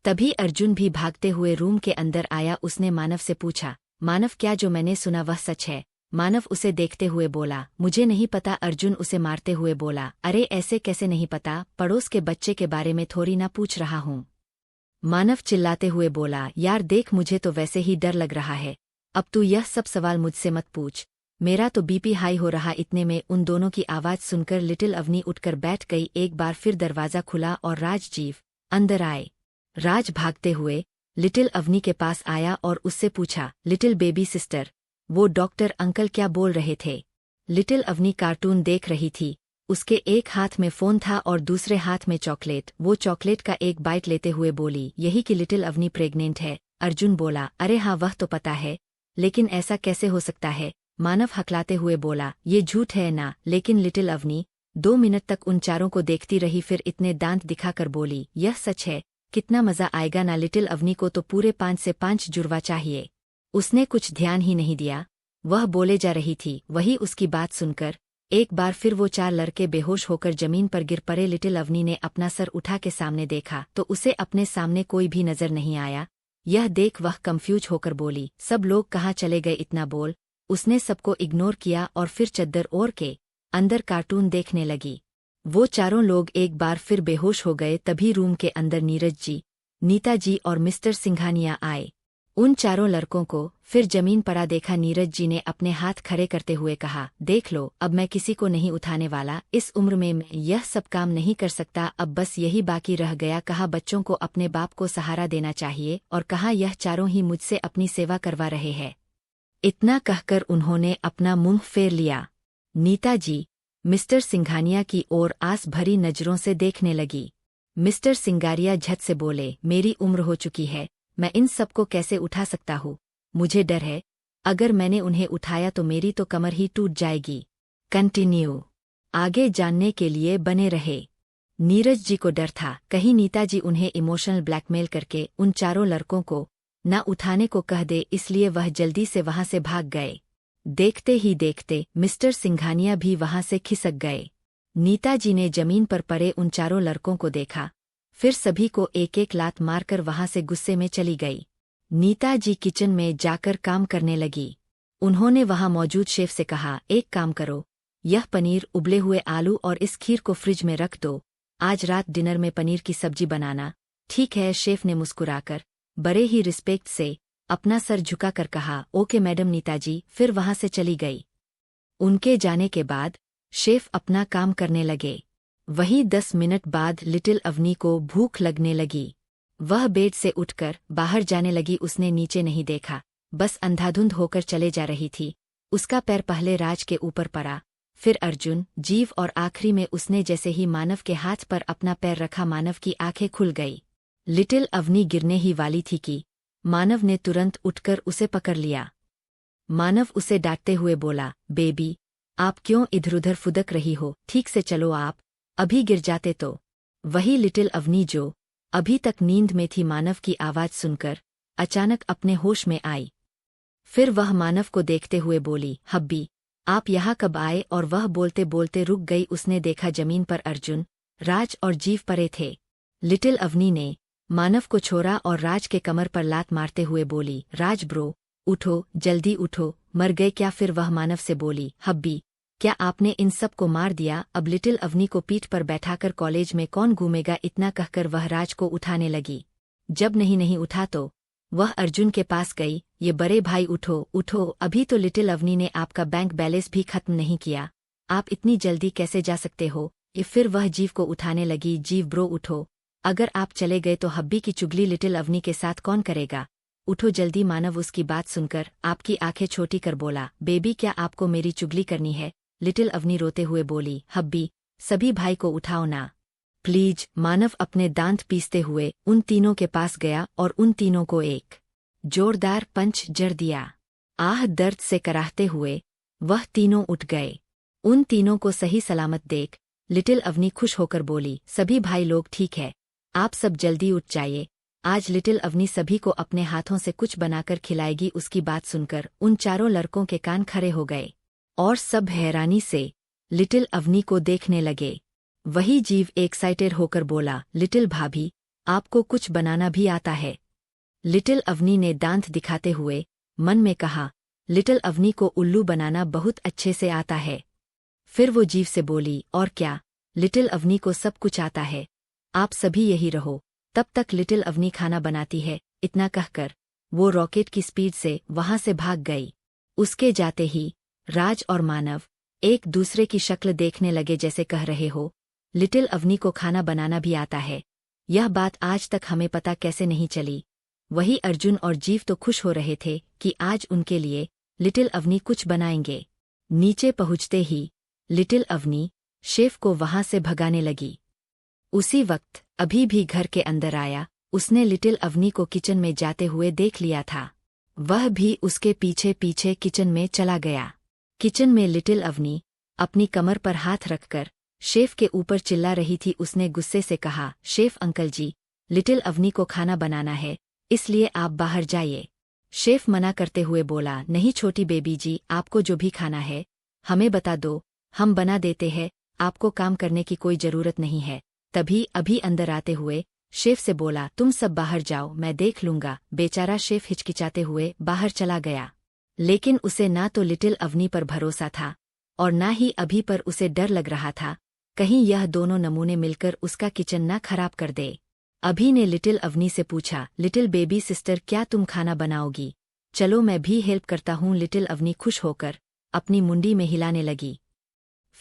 Speaker 1: तभी अर्जुन भी भागते हुए रूम के अंदर आया। उसने मानव से पूछा, मानव क्या जो मैंने सुना वह सच है? मानव उसे देखते हुए बोला, मुझे नहीं पता। अर्जुन उसे मारते हुए बोला, अरे ऐसे कैसे नहीं पता? पड़ोस के बच्चे के बारे में थोड़ी ना पूछ रहा हूँ। मानव चिल्लाते हुए बोला, यार देख, मुझे तो वैसे ही डर लग रहा है, अब तू यह सब सवाल मुझसे मत पूछ, मेरा तो बीपी हाई हो रहा। इतने में उन दोनों की आवाज़ सुनकर लिटिल अवनी उठकर बैठ गई। एक बार फिर दरवाज़ा खुला और राजजीव अंदर आए। राज भागते हुए लिटिल अवनी के पास आया और उससे पूछा, लिटिल बेबी सिस्टर, वो डॉक्टर अंकल क्या बोल रहे थे? लिटिल अवनी कार्टून देख रही थी। उसके एक हाथ में फ़ोन था और दूसरे हाथ में चॉकलेट। वो चॉकलेट का एक बाइट लेते हुए बोली, यही कि लिटिल अवनी प्रेग्नेंट है। अर्जुन बोला, अरे हाँ वह तो पता है, लेकिन ऐसा कैसे हो सकता है? मानव हकलाते हुए बोला, ये झूठ है ना? लेकिन लिटिल अवनी 2 मिनट तक उन चारों को देखती रही, फिर इतने दांत दिखाकर बोली, यह सच है, कितना मज़ा आएगा ना? लिटिल अवनी को तो पूरे 5 से 5 जुड़वा चाहिए। उसने कुछ ध्यान ही नहीं दिया, वह बोले जा रही थी। वही उसकी बात सुनकर एक बार फिर वो 4 लड़के बेहोश होकर जमीन पर गिर पड़े। लिटिल अवनी ने अपना सर उठा के सामने देखा तो उसे अपने सामने कोई भी नजर नहीं आया। यह देख वह कंफ्यूज होकर बोली, सब लोग कहाँ चले गए? इतना बोल उसने सबको इग्नोर किया और फिर चद्दर ओढ़ के अंदर कार्टून देखने लगी। वो चारों लोग एक बार फिर बेहोश हो गए। तभी रूम के अंदर नीरज जी, नीता जी और मिस्टर सिंघानिया आए। उन चारों लड़कों को फिर जमीन पड़ा देखा। नीरज जी ने अपने हाथ खड़े करते हुए कहा, देख लो, अब मैं किसी को नहीं उठाने वाला। इस उम्र में मैं यह सब काम नहीं कर सकता, अब बस यही बाकी रह गया। कहा बच्चों को अपने बाप को सहारा देना चाहिए और कहा यह चारों ही मुझसे अपनी सेवा करवा रहे हैं। इतना कहकर उन्होंने अपना मुंह फेर लिया। नीता जी मिस्टर सिंघानिया की ओर आस भरी नजरों से देखने लगी। मिस्टर सिंगारिया झट से बोले, मेरी उम्र हो चुकी है, मैं इन सबको कैसे उठा सकता हूँ? मुझे डर है, अगर मैंने उन्हें उठाया तो मेरी तो कमर ही टूट जाएगी। कंटिन्यू। आगे जानने के लिए बने रहे। नीरज जी को डर था कहीं नीता जी उन्हें इमोशनल ब्लैकमेल करके उन चारों लड़कों को न उठाने को कह दे, इसलिए वह जल्दी से वहां से भाग गए। देखते ही देखते मिस्टर सिंघानिया भी वहां से खिसक गए। नीता जी ने जमीन पर पड़े उन चारों लड़कों को देखा, फिर सभी को एक एक लात मारकर वहां से गुस्से में चली गई। नीता जी किचन में जाकर काम करने लगी। उन्होंने वहां मौजूद शेफ से कहा, एक काम करो, यह पनीर, उबले हुए आलू और इस खीर को फ्रिज में रख दो, आज रात डिनर में पनीर की सब्जी बनाना। ठीक है, शेफ ने मुस्कुराकर बड़े ही रिस्पेक्ट से अपना सर झुकाकर कहा, ओके मैडम। नीता जी फिर वहां से चली गई। उनके जाने के बाद शेफ अपना काम करने लगे। वही 10 मिनट बाद लिटिल अवनी को भूख लगने लगी। वह बेड से उठकर बाहर जाने लगी। उसने नीचे नहीं देखा, बस अंधाधुंध होकर चले जा रही थी। उसका पैर पहले राज के ऊपर पड़ा, फिर अर्जुन, जीव और आखिरी में उसने जैसे ही मानव के हाथ पर अपना पैर रखा, मानव की आंखें खुल गई। लिटिल अवनी गिरने ही वाली थी कि मानव ने तुरंत उठकर उसे पकड़ लिया। मानव उसे डांटते हुए बोला, बेबी, आप क्यों इधर-उधर फुदक रही हो, ठीक से चलो, आप अभी गिर जाते तो। वही लिटिल अवनी जो अभी तक नींद में थी, मानव की आवाज सुनकर अचानक अपने होश में आई। फिर वह मानव को देखते हुए बोली, हब्बी, आप यहाँ कब आए? और वह बोलते बोलते रुक गई। उसने देखा जमीन पर अर्जुन, राज और जीव पड़े थे। लिटिल अवनी ने मानव को छोड़ा और राज के कमर पर लात मारते हुए बोली, राज ब्रो, उठो, जल्दी उठो, मर गए क्या? फिर वह मानव से बोली, हब्बी, क्या आपने इन सब को मार दिया? अब लिटिल अवनी को पीठ पर बैठाकर कॉलेज में कौन घूमेगा, इतना कहकर वह राज को उठाने लगी। जब नहीं उठा तो वह अर्जुन के पास गई, ये बड़े भाई उठो उठो, अभी तो लिटिल अवनी ने आपका बैंक बैलेंस भी खत्म नहीं किया, आप इतनी जल्दी कैसे जा सकते हो? ये फिर वह जीव को उठाने लगी, जीव ब्रो उठो, अगर आप चले गए तो हब्बी की चुगली लिटिल अवनी के साथ कौन करेगा? उठो जल्दी। मानव उसकी बात सुनकर आपकी आंखें छोटी कर बोला, बेबी, क्या आपको मेरी चुगली करनी है? लिटिल अवनी रोते हुए बोली, हब्बी, सभी भाई को उठाओ ना प्लीज। मानव अपने दांत पीसते हुए उन तीनों के पास गया और उन तीनों को एक जोरदार पंच जड़ दिया। आह, दर्द से कराहते हुए वह तीनों उठ गए। उन तीनों को सही सलामत देख लिटिल अवनी खुश होकर बोली, सभी भाई लोग ठीक है, आप सब जल्दी उठ जाइए, आज लिटिल अवनी सभी को अपने हाथों से कुछ बनाकर खिलाएगी। उसकी बात सुनकर उन चारों लड़कों के कान खड़े हो गए और सब हैरानी से लिटिल अवनी को देखने लगे। वही जीव एक्साइटेड होकर बोला, लिटिल भाभी, आपको कुछ बनाना भी आता है? लिटिल अवनी ने दांत दिखाते हुए मन में कहा, लिटिल अवनी को उल्लू बनाना बहुत अच्छे से आता है। फिर वो जीव से बोली, और क्या, लिटिल अवनी को सब कुछ आता है, आप सभी यही रहो, तब तक लिटिल अवनी खाना बनाती है। इतना कहकर वो रॉकेट की स्पीड से वहां से भाग गई। उसके जाते ही राज और मानव एक दूसरे की शक्ल देखने लगे, जैसे कह रहे हो, लिटिल अवनी को खाना बनाना भी आता है, यह बात आज तक हमें पता कैसे नहीं चली। वही अर्जुन और जीव तो खुश हो रहे थे कि आज उनके लिए लिटिल अवनी कुछ बनाएंगे। नीचे पहुंचते ही लिटिल अवनी शेफ को वहां से भगाने लगी। उसी वक्त अभी भी घर के अंदर आया। उसने लिटिल अवनी को किचन में जाते हुए देख लिया था। वह भी उसके पीछे पीछे किचन में चला गया। किचन में लिटिल अवनी अपनी कमर पर हाथ रखकर शेफ के ऊपर चिल्ला रही थी। उसने गुस्से से कहा, शेफ अंकल जी, लिटिल अवनी को खाना बनाना है, इसलिए आप बाहर जाइए। शेफ मना करते हुए बोला, नहीं छोटी बेबी जी, आपको जो भी खाना है हमें बता दो, हम बना देते हैं, आपको काम करने की कोई जरूरत नहीं है। तभी अभी अंदर आते हुए शेफ से बोला, तुम सब बाहर जाओ, मैं देख लूंगा। बेचारा शेफ हिचकिचाते हुए बाहर चला गया, लेकिन उसे ना तो लिटिल अवनी पर भरोसा था और ना ही अभी पर उसे डर लग रहा था कहीं यह दोनों नमूने मिलकर उसका किचन ना खराब कर दे। अभी ने लिटिल अवनी से पूछा, लिटिल बेबी सिस्टर, क्या तुम खाना बनाओगी? चलो मैं भी हेल्प करता हूँ। लिटिल अवनी खुश होकर अपनी मुंडी में हिलाने लगी।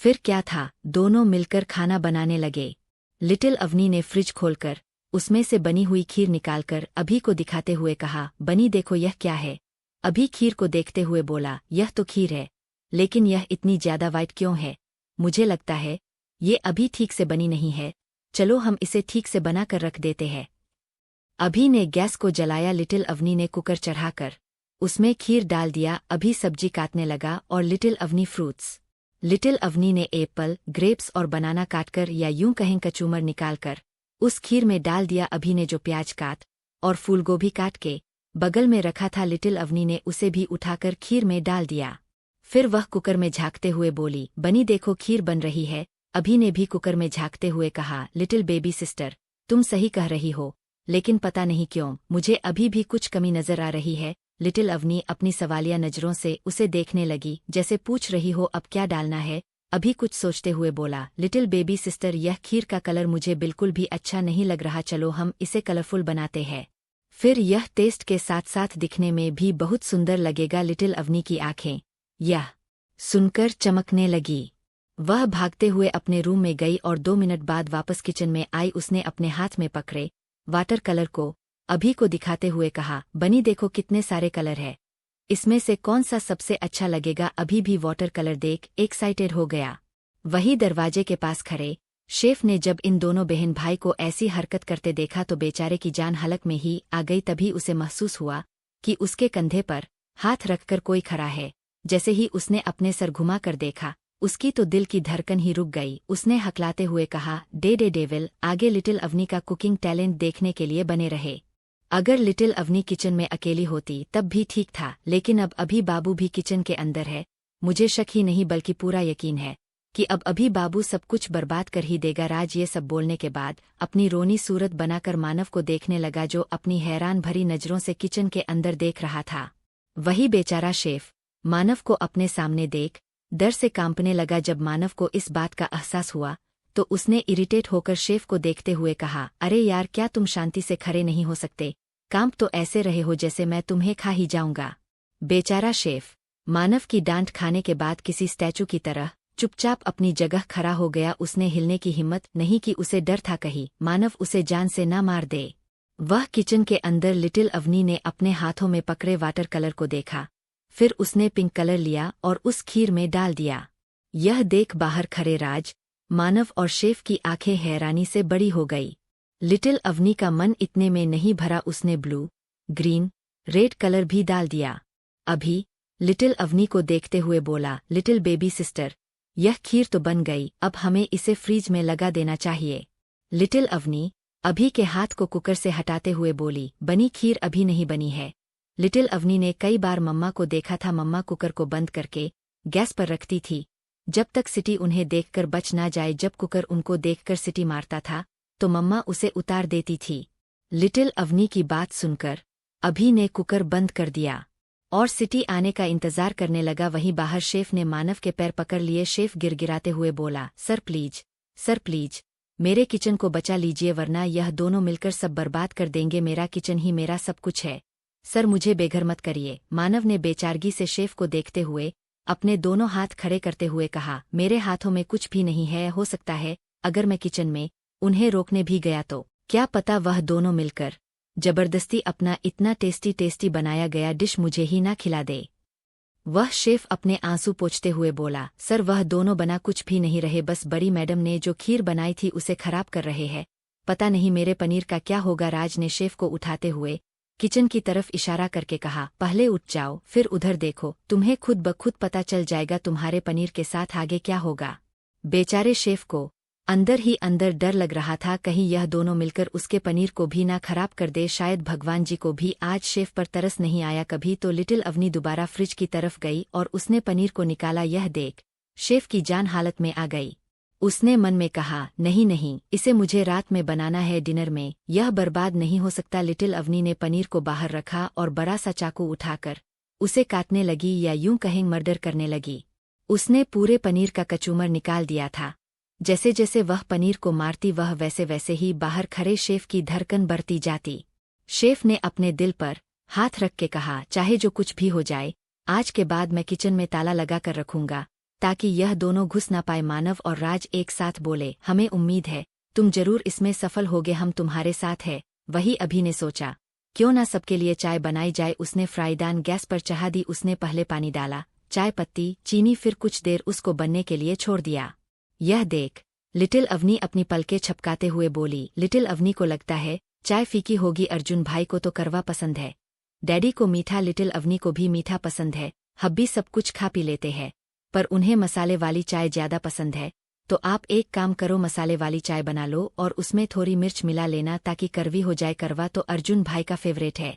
Speaker 1: फिर क्या था, दोनों मिलकर खाना बनाने लगे। लिटिल अवनी ने फ्रिज खोलकर उसमें से बनी हुई खीर निकालकर अभी को दिखाते हुए कहा, बनी देखो यह क्या है? अभी खीर को देखते हुए बोला, यह तो खीर है, लेकिन यह इतनी ज्यादा वाइट क्यों है? मुझे लगता है ये अभी ठीक से बनी नहीं है, चलो हम इसे ठीक से बनाकर रख देते हैं। अभी ने गैस को जलाया। लिटिल अवनी ने कुकर चढ़ाकर उसमें खीर डाल दिया। अभी सब्जी काटने लगा और little Avni fruits. Little Avni ने एप्पल, ग्रेप्स और बनाना काटकर या यूं कहें कचूमर निकालकर उस खीर में डाल दिया। अभी ने जो प्याज काट और फूलगोभी काट के बगल में रखा था, लिटिल अवनी ने उसे भी उठाकर खीर में डाल दिया। फिर वह कुकर में झांकते हुए बोली, बनी देखो खीर बन रही है। अभी ने भी कुकर में झांकते हुए कहा, लिटिल बेबी सिस्टर, तुम सही कह रही हो, लेकिन पता नहीं क्यों मुझे अभी भी कुछ कमी नजर आ रही है। लिटिल अवनी अपनी सवालिया नजरों से उसे देखने लगी, जैसे पूछ रही हो अब क्या डालना है। अभी कुछ सोचते हुए बोला, लिटिल बेबी सिस्टर, यह खीर का कलर मुझे बिल्कुल भी अच्छा नहीं लग रहा, चलो हम इसे कलरफुल बनाते हैं। फिर यह टेस्ट के साथ साथ दिखने में भी बहुत सुंदर लगेगा। लिटिल अवनी की आंखें यह सुनकर चमकने लगी। वह भागते हुए अपने रूम में गई और 2 मिनट बाद वापस किचन में आई। उसने अपने हाथ में पकड़े वाटर कलर को अभी को दिखाते हुए कहा, बनी देखो कितने सारे कलर है, इसमें से कौन सा सबसे अच्छा लगेगा। अभी भी वाटर कलर देख एक्साइटेड हो गया। वही दरवाजे के पास खड़े शेफ ने जब इन दोनों बहन भाई को ऐसी हरकत करते देखा तो बेचारे की जान हलक में ही आ गई। तभी उसे महसूस हुआ कि उसके कंधे पर हाथ रखकर कोई खड़ा है। जैसे ही उसने अपने सर घुमा कर देखा, उसकी तो दिल की धड़कन ही रुक गई। उसने हकलाते हुए कहा, डे डेविल, आगे लिटिल अवनी का कुकिंग टैलेंट देखने के लिए बने रहे। अगर लिटिल अवनी किचन में अकेली होती तब भी ठीक था, लेकिन अब अभी बाबू भी किचन के अंदर है। मुझे शक ही नहीं बल्कि पूरा यकीन है कि अब अभी बाबू सब कुछ बर्बाद कर ही देगा। राज ये सब बोलने के बाद अपनी रोनी सूरत बनाकर मानव को देखने लगा, जो अपनी हैरान भरी नजरों से किचन के अंदर देख रहा था। वही बेचारा शेफ मानव को अपने सामने देख डर से कांपने लगा। जब मानव को इस बात का एहसास हुआ तो उसने इरिटेट होकर शेफ को देखते हुए कहा, अरे यार, क्या तुम शांति से खड़े नहीं हो सकते? कांप तो ऐसे रहे हो जैसे मैं तुम्हें खा ही जाऊंगा। बेचारा शेफ मानव की डांट खाने के बाद किसी स्टैचू की तरह चुपचाप अपनी जगह खड़ा हो गया। उसने हिलने की हिम्मत नहीं कि उसे डर था कहीं मानव उसे जान से ना मार दे। वह किचन के अंदर लिटिल अवनी ने अपने हाथों में पकड़े वाटर कलर को देखा, फिर उसने पिंक कलर लिया और उस खीर में डाल दिया। यह देख बाहर खड़े राज, मानव और शेफ की आंखें हैरानी से बड़ी हो गई। लिटिल अवनी का मन इतने में नहीं भरा, उसने ब्लू, ग्रीन, रेड कलर भी डाल दिया। अभी लिटिल अवनी को देखते हुए बोला, लिटिल बेबी सिस्टर, यह खीर तो बन गई, अब हमें इसे फ्रीज में लगा देना चाहिए। लिटिल अवनी अभी के हाथ को कुकर से हटाते हुए बोली, बनी खीर अभी नहीं बनी है। लिटिल अवनी ने कई बार मम्मा को देखा था, मम्मा कुकर को बंद करके गैस पर रखती थी जब तक सीटी उन्हें देखकर बच ना जाए। जब कुकर उनको देखकर सीटी मारता था तो मम्मा उसे उतार देती थी। लिटिल अवनी की बात सुनकर अभी ने कुकर बंद कर दिया और सीटी आने का इंतजार करने लगा। वहीं बाहर शेफ ने मानव के पैर पकड़ लिए। शेफ गिड़गिड़ाते हुए बोला, सर प्लीज मेरे किचन को बचा लीजिए, वरना यह दोनों मिलकर सब बर्बाद कर देंगे। मेरा किचन ही मेरा सब कुछ है, सर मुझे बेघर मत करिए। मानव ने बेचारगी से शेफ को देखते हुए अपने दोनों हाथ खड़े करते हुए कहा, मेरे हाथों में कुछ भी नहीं है। हो सकता है अगर मैं किचन में उन्हें रोकने भी गया तो क्या पता वह दोनों मिलकर जबरदस्ती अपना इतना टेस्टी बनाया गया डिश मुझे ही ना खिला दे। वह शेफ अपने आंसू पोंछते हुए बोला, सर वह दोनों बना कुछ भी नहीं रहे, बस बड़ी मैडम ने जो खीर बनाई थी उसे खराब कर रहे हैं। पता नहीं मेरे पनीर का क्या होगा। राज ने शेफ को उठाते हुए किचन की तरफ इशारा करके कहा, पहले उठ जाओ, फिर उधर देखो, तुम्हें खुद ब खुद पता चल जाएगा तुम्हारे पनीर के साथ आगे क्या होगा। बेचारे शेफ को अंदर ही अंदर डर लग रहा था, कहीं यह दोनों मिलकर उसके पनीर को भी ना खराब कर दे। शायद भगवान जी को भी आज शेफ पर तरस नहीं आया कभी। तो लिटिल अवनी दोबारा फ्रिज की तरफ गई और उसने पनीर को निकाला। यह देख शेफ की जान हालत में आ गई। उसने मन में कहा, नहीं, इसे मुझे रात में बनाना है, डिनर में, यह बर्बाद नहीं हो सकता। लिटिल अवनी ने पनीर को बाहर रखा और बड़ा सा चाकू उठाकर उसे काटने लगी, या यूं कहें मर्डर करने लगी। उसने पूरे पनीर का कचूमर निकाल दिया था। जैसे जैसे वह पनीर को मारती वह वैसे वैसे ही बाहर खड़े शेफ की धड़कन बढ़ती जाती। शेफ ने अपने दिल पर हाथ रख के कहा, चाहे जो कुछ भी हो जाए, आज के बाद मैं किचन में ताला लगा कर रखूंगा ताकि यह दोनों घुस ना पाए। मानव और राज एक साथ बोले, हमें उम्मीद है तुम जरूर इसमें सफल होगे, हम तुम्हारे साथ है। वही अभी ने सोचा, क्यों ना सबके लिए चाय बनाई जाए। उसने फ्राइडान गैस पर चढ़ा दी। उसने पहले पानी डाला, चाय पत्ती, चीनी, फिर कुछ देर उसको बनने के लिए छोड़ दिया। यह देख लिटिल अवनी अपनी पलकें छपकाते हुए बोली, लिटिल अवनी को लगता है चाय फीकी होगी, अर्जुन भाई को तो करवा पसंद है। डैडी को मीठा, लिटिल अवनी को भी मीठा पसंद है। हब्बी सब कुछ खा पी लेते हैं, पर उन्हें मसाले वाली चाय ज्यादा पसंद है। तो आप एक काम करो, मसाले वाली चाय बना लो और उसमें थोड़ी मिर्च मिला लेना ताकि कड़वी हो जाए। करवा तो अर्जुन भाई का फेवरेट है।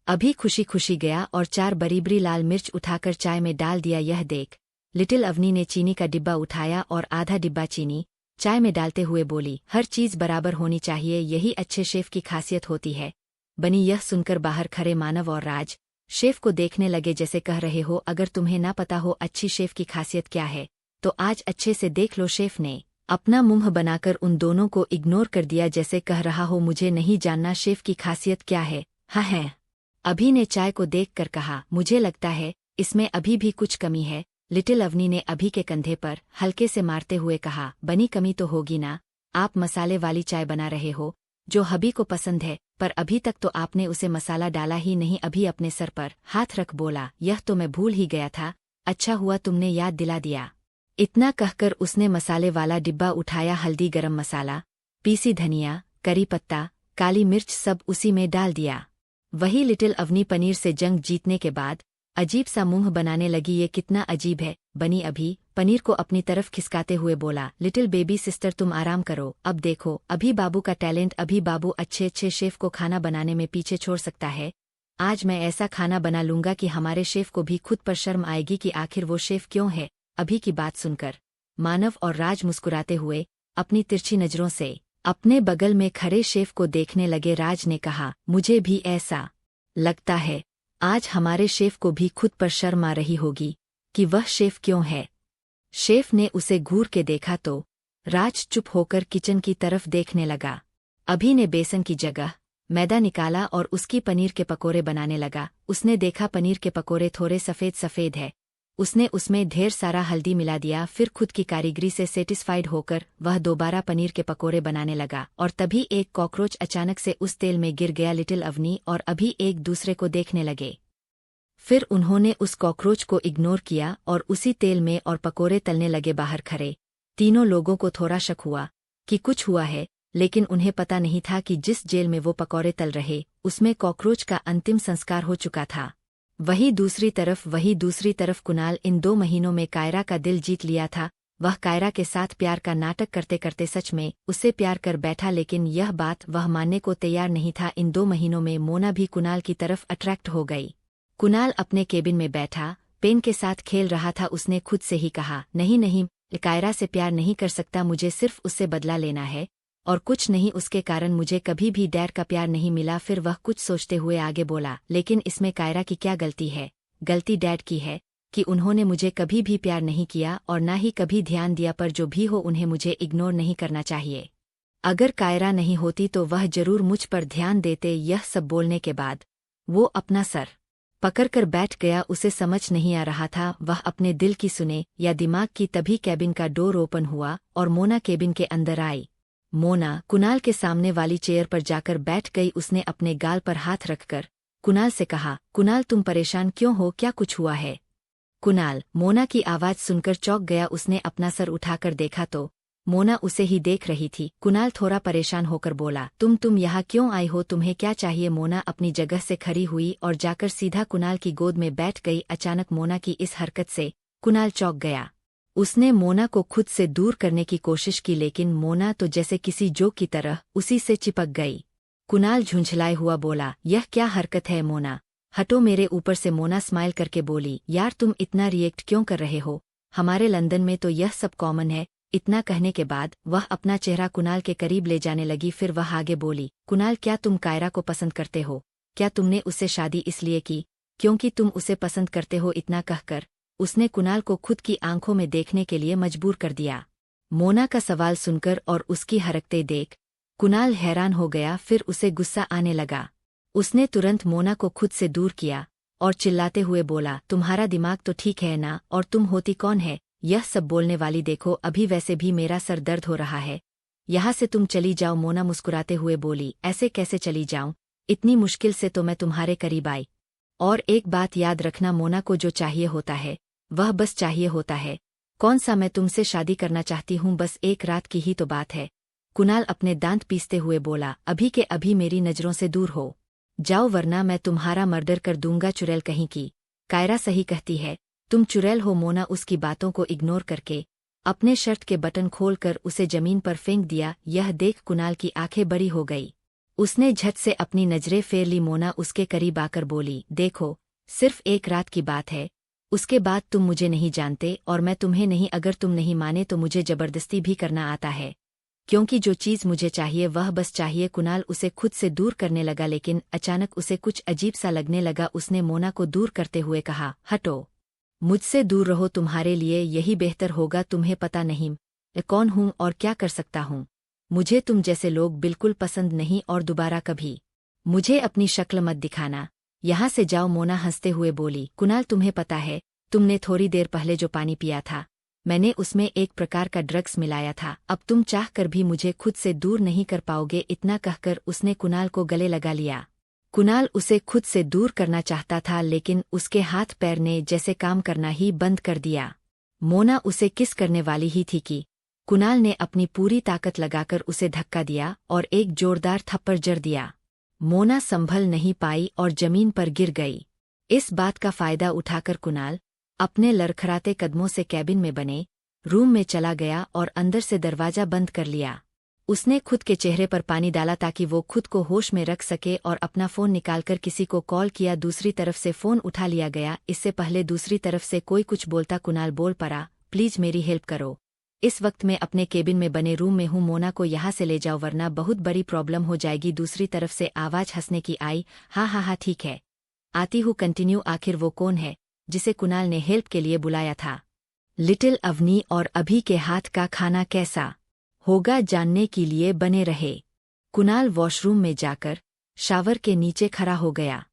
Speaker 1: अभी खुशी खुशी गया और 4 बड़ी लाल मिर्च उठाकर चाय में डाल दिया। यह देख लिटिल अवनी ने चीनी का डिब्बा उठाया और आधा डिब्बा चीनी चाय में डालते हुए बोली, हर चीज बराबर होनी चाहिए, यही अच्छे शेफ की खासियत होती है। बनी यह सुनकर बाहर खड़े मानव और राज शेफ को देखने लगे जैसे कह रहे हो, अगर तुम्हें ना पता हो अच्छी शेफ की खासियत क्या है तो आज अच्छे से देख लो। शेफ ने अपना मुंह बनाकर उन दोनों को इग्नोर कर दिया जैसे कह रहा हो, मुझे नहीं जानना शेफ की खासियत क्या है। हाँ है। अभी ने चाय को देखकर कहा, मुझे लगता है इसमें अभी भी कुछ कमी है। लिटिल अवनी ने अभी के कंधे पर हल्के से मारते हुए कहा, बनी कमी तो होगी ना, आप मसाले वाली चाय बना रहे हो जो हबी को पसंद है, पर अभी तक तो आपने उसे मसाला डाला ही नहीं। अभी अपने सर पर हाथ रख बोला, यह तो मैं भूल ही गया था, अच्छा हुआ तुमने याद दिला दिया। इतना कहकर उसने मसाले वाला डिब्बा उठाया। हल्दी, गरम मसाला, पीसी धनिया, करी पत्ता, काली मिर्च सब उसी में डाल दिया। वही लिटिल अवनी पनीर से जंग जीतने के बाद अजीब सा मुंह बनाने लगी। ये कितना अजीब है। बनी अभी पनीर को अपनी तरफ खिसकाते हुए बोला, लिटिल बेबी सिस्टर तुम आराम करो, अब देखो अभी बाबू का टैलेंट, अभी बाबू अच्छे अच्छे शेफ को खाना बनाने में पीछे छोड़ सकता है। आज मैं ऐसा खाना बना लूंगा कि हमारे शेफ को भी खुद पर शर्म आएगी कि आखिर वो शेफ क्यों है। अभी की बात सुनकर मानव और राज मुस्कुराते हुए अपनी तिरछी नजरों से अपने बगल में खड़े शेफ को देखने लगे। राज ने कहा, मुझे भी ऐसा लगता है आज हमारे शेफ को भी खुद पर शर्म आ रही होगी कि वह शेफ क्यों है। शेफ ने उसे घूर के देखा तो राज चुप होकर किचन की तरफ देखने लगा। अभी ने बेसन की जगह मैदा निकाला और उसकी पनीर के पकोड़े बनाने लगा। उसने देखा पनीर के पकोड़े थोड़े सफ़ेद सफ़ेद है। उसने उसमें ढेर सारा हल्दी मिला दिया। फिर खुद की कारीगरी से सेटिस्फाइड होकर वह दोबारा पनीर के पकोड़े बनाने लगा और तभी एक कॉकरोच अचानक से उस तेल में गिर गया। लिटिल अवनी और अभी एक दूसरे को देखने लगे। फिर उन्होंने उस कॉकरोच को इग्नोर किया और उसी तेल में और पकोड़े तलने लगे। बाहर खड़े तीनों लोगों को थोड़ा शक हुआ कि कुछ हुआ है, लेकिन उन्हें पता नहीं था कि जिस जेल में वो पकोड़े तल रहे उसमें कॉकरोच का अंतिम संस्कार हो चुका था। वही दूसरी तरफ कुणाल इन 2 महीनों में कायरा का दिल जीत लिया था। वह कायरा के साथ प्यार का नाटक करते करते सच में उससे प्यार कर बैठा, लेकिन यह बात वह मानने को तैयार नहीं था। इन 2 महीनों में मोना भी कुणाल की तरफ अट्रैक्ट हो गई। कुणाल अपने केबिन में बैठा पेन के साथ खेल रहा था। उसने खुद से ही कहा, नहीं, कायरा से प्यार नहीं कर सकता, मुझे सिर्फ उससे बदला लेना है और कुछ नहीं। उसके कारण मुझे कभी भी डैड का प्यार नहीं मिला। फिर वह कुछ सोचते हुए आगे बोला, लेकिन इसमें कायरा की क्या गलती है? गलती डैड की है कि उन्होंने मुझे कभी भी प्यार नहीं किया और ना ही कभी ध्यान दिया, पर जो भी हो उन्हें मुझे इग्नोर नहीं करना चाहिए। अगर कायरा नहीं होती तो वह जरूर मुझ पर ध्यान देते। यह सब बोलने के बाद वो अपना सर पकड़कर बैठ गया। उसे समझ नहीं आ रहा था वह अपने दिल की सुने या दिमाग की। तभी कैबिन का डोर ओपन हुआ और मोना केबिन के अंदर आई। मोना कुणाल के सामने वाली चेयर पर जाकर बैठ गई। उसने अपने गाल पर हाथ रखकर कुणाल से कहा, कुणाल तुम परेशान क्यों हो, क्या कुछ हुआ है? कुणाल मोना की आवाज सुनकर चौंक गया। उसने अपना सर उठाकर देखा तो मोना उसे ही देख रही थी। कुणाल थोड़ा परेशान होकर बोला, तुम यहाँ क्यों आई हो, तुम्हें क्या चाहिए? मोना अपनी जगह से खड़ी हुई और जाकर सीधा कुणाल की गोद में बैठ गई। अचानक मोना की इस हरकत से कुणाल चौंक गया। उसने मोना को खुद से दूर करने की कोशिश की, लेकिन मोना तो जैसे किसी जोक की तरह उसी से चिपक गई। कुणाल झुंझलाए हुआ बोला, यह क्या हरकत है मोना, हटो मेरे ऊपर से। मोना स्माइल करके बोली, यार तुम इतना रिएक्ट क्यों कर रहे हो, हमारे लंदन में तो यह सब कॉमन है। इतना कहने के बाद वह अपना चेहरा कुणाल के करीब ले जाने लगी। फिर वह आगे बोली, कुणाल क्या तुम कायरा को पसंद करते हो? क्या तुमने उससे शादी इसलिए की क्योंकि तुम उसे पसंद करते हो? इतना कहकर उसने कुणाल को खुद की आंखों में देखने के लिए मजबूर कर दिया। मोना का सवाल सुनकर और उसकी हरकतें देख कुणाल हैरान हो गया। फिर उसे गुस्सा आने लगा। उसने तुरंत मोना को खुद से दूर किया और चिल्लाते हुए बोला, तुम्हारा दिमाग तो ठीक है ना, और तुम होती कौन है यह सब बोलने वाली? देखो अभी वैसे भी मेरा सर दर्द हो रहा है, यहाँ से तुम चली जाओ। मोना मुस्कुराते हुए बोली, ऐसे कैसे चली जाऊं, इतनी मुश्किल से तो मैं तुम्हारे करीब आई। और एक बात याद रखना, मोना को जो चाहिए होता है वह बस चाहिए होता है। कौन सा मैं तुमसे शादी करना चाहती हूँ, बस एक रात की ही तो बात है। कुणाल अपने दांत पीसते हुए बोला, अभी के अभी मेरी नजरों से दूर हो। जाओ वरना मैं तुम्हारा मर्डर कर दूंगा चुड़ैल कहीं की। कायरा सही कहती है, तुम चुड़ैल हो। मोना उसकी बातों को इग्नोर करके अपने शर्ट के बटन खोलकर उसे जमीन पर फेंक दिया। यह देख कुणाल की आंखें बड़ी हो गई। उसने झट से अपनी नजरें फेर ली। मोना उसके करीब आकर बोली, देखो, सिर्फ एक रात की बात है, उसके बाद तुम मुझे नहीं जानते और मैं तुम्हें नहीं। अगर तुम नहीं माने तो मुझे जबरदस्ती भी करना आता है, क्योंकि जो चीज मुझे चाहिए वह बस चाहिए। कुणाल उसे खुद से दूर करने लगा, लेकिन अचानक उसे कुछ अजीब सा लगने लगा। उसने मोना को दूर करते हुए कहा, हटो, मुझसे दूर रहो, तुम्हारे लिए यही बेहतर होगा। तुम्हें पता नहीं मैं कौन हूँ और क्या कर सकता हूँ। मुझे तुम जैसे लोग बिल्कुल पसंद नहीं और दोबारा कभी मुझे अपनी शक्ल मत दिखाना। यहाँ से जाओ। मोना हंसते हुए बोली, कुणाल तुम्हें पता है, तुमने थोड़ी देर पहले जो पानी पिया था, मैंने उसमें एक प्रकार का ड्रग्स मिलाया था। अब तुम चाह कर भी मुझे खुद से दूर नहीं कर पाओगे। इतना कहकर उसने कुणाल को गले लगा लिया। कुणाल उसे खुद से दूर करना चाहता था, लेकिन उसके हाथ पैर ने जैसे काम करना ही बंद कर दिया। मोना उसे किस करने वाली ही थी कि कुणाल ने अपनी पूरी ताकत लगाकर उसे धक्का दिया और एक जोरदार थप्पड़ जड़ दिया। मोना संभल नहीं पाई और जमीन पर गिर गई। इस बात का फायदा उठाकर कुणाल अपने लड़खड़ाते कदमों से कैबिन में बने रूम में चला गया और अंदर से दरवाजा बंद कर लिया। उसने खुद के चेहरे पर पानी डाला ताकि वो खुद को होश में रख सके और अपना फोन निकालकर किसी को कॉल किया। दूसरी तरफ से फोन उठा लिया गया। इससे पहले दूसरी तरफ से कोई कुछ बोलता कुणाल बोल पड़ा, प्लीज मेरी हेल्प करो, इस वक्त मैं अपने केबिन में बने रूम में हूँ, मोना को यहाँ से ले जाओ वरना बहुत बड़ी प्रॉब्लम हो जाएगी। दूसरी तरफ से आवाज हंसने की आई, हाँ हाँ हाँ ठीक है, आती हूँ, कंटिन्यू। आखिर वो कौन है जिसे कुणाल ने हेल्प के लिए बुलाया था? लिटिल अवनी। और अभी के हाथ का खाना कैसा होगा जानने के लिए बने रहे। कुणाल वॉशरूम में जाकर शावर के नीचे खड़ा हो गया।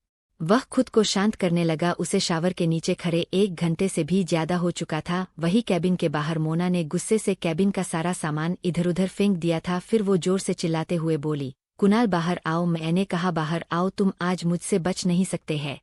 Speaker 1: वह खुद को शांत करने लगा। उसे शावर के नीचे खड़े 1 घंटे से भी ज्यादा हो चुका था। वही कैबिन के बाहर मोना ने गुस्से से कैबिन का सारा सामान इधर उधर फेंक दिया था। फिर वो जोर से चिल्लाते हुए बोली, कुणाल बाहर आओ, मैंने कहा बाहर आओ, तुम आज मुझसे बच नहीं सकते हैं।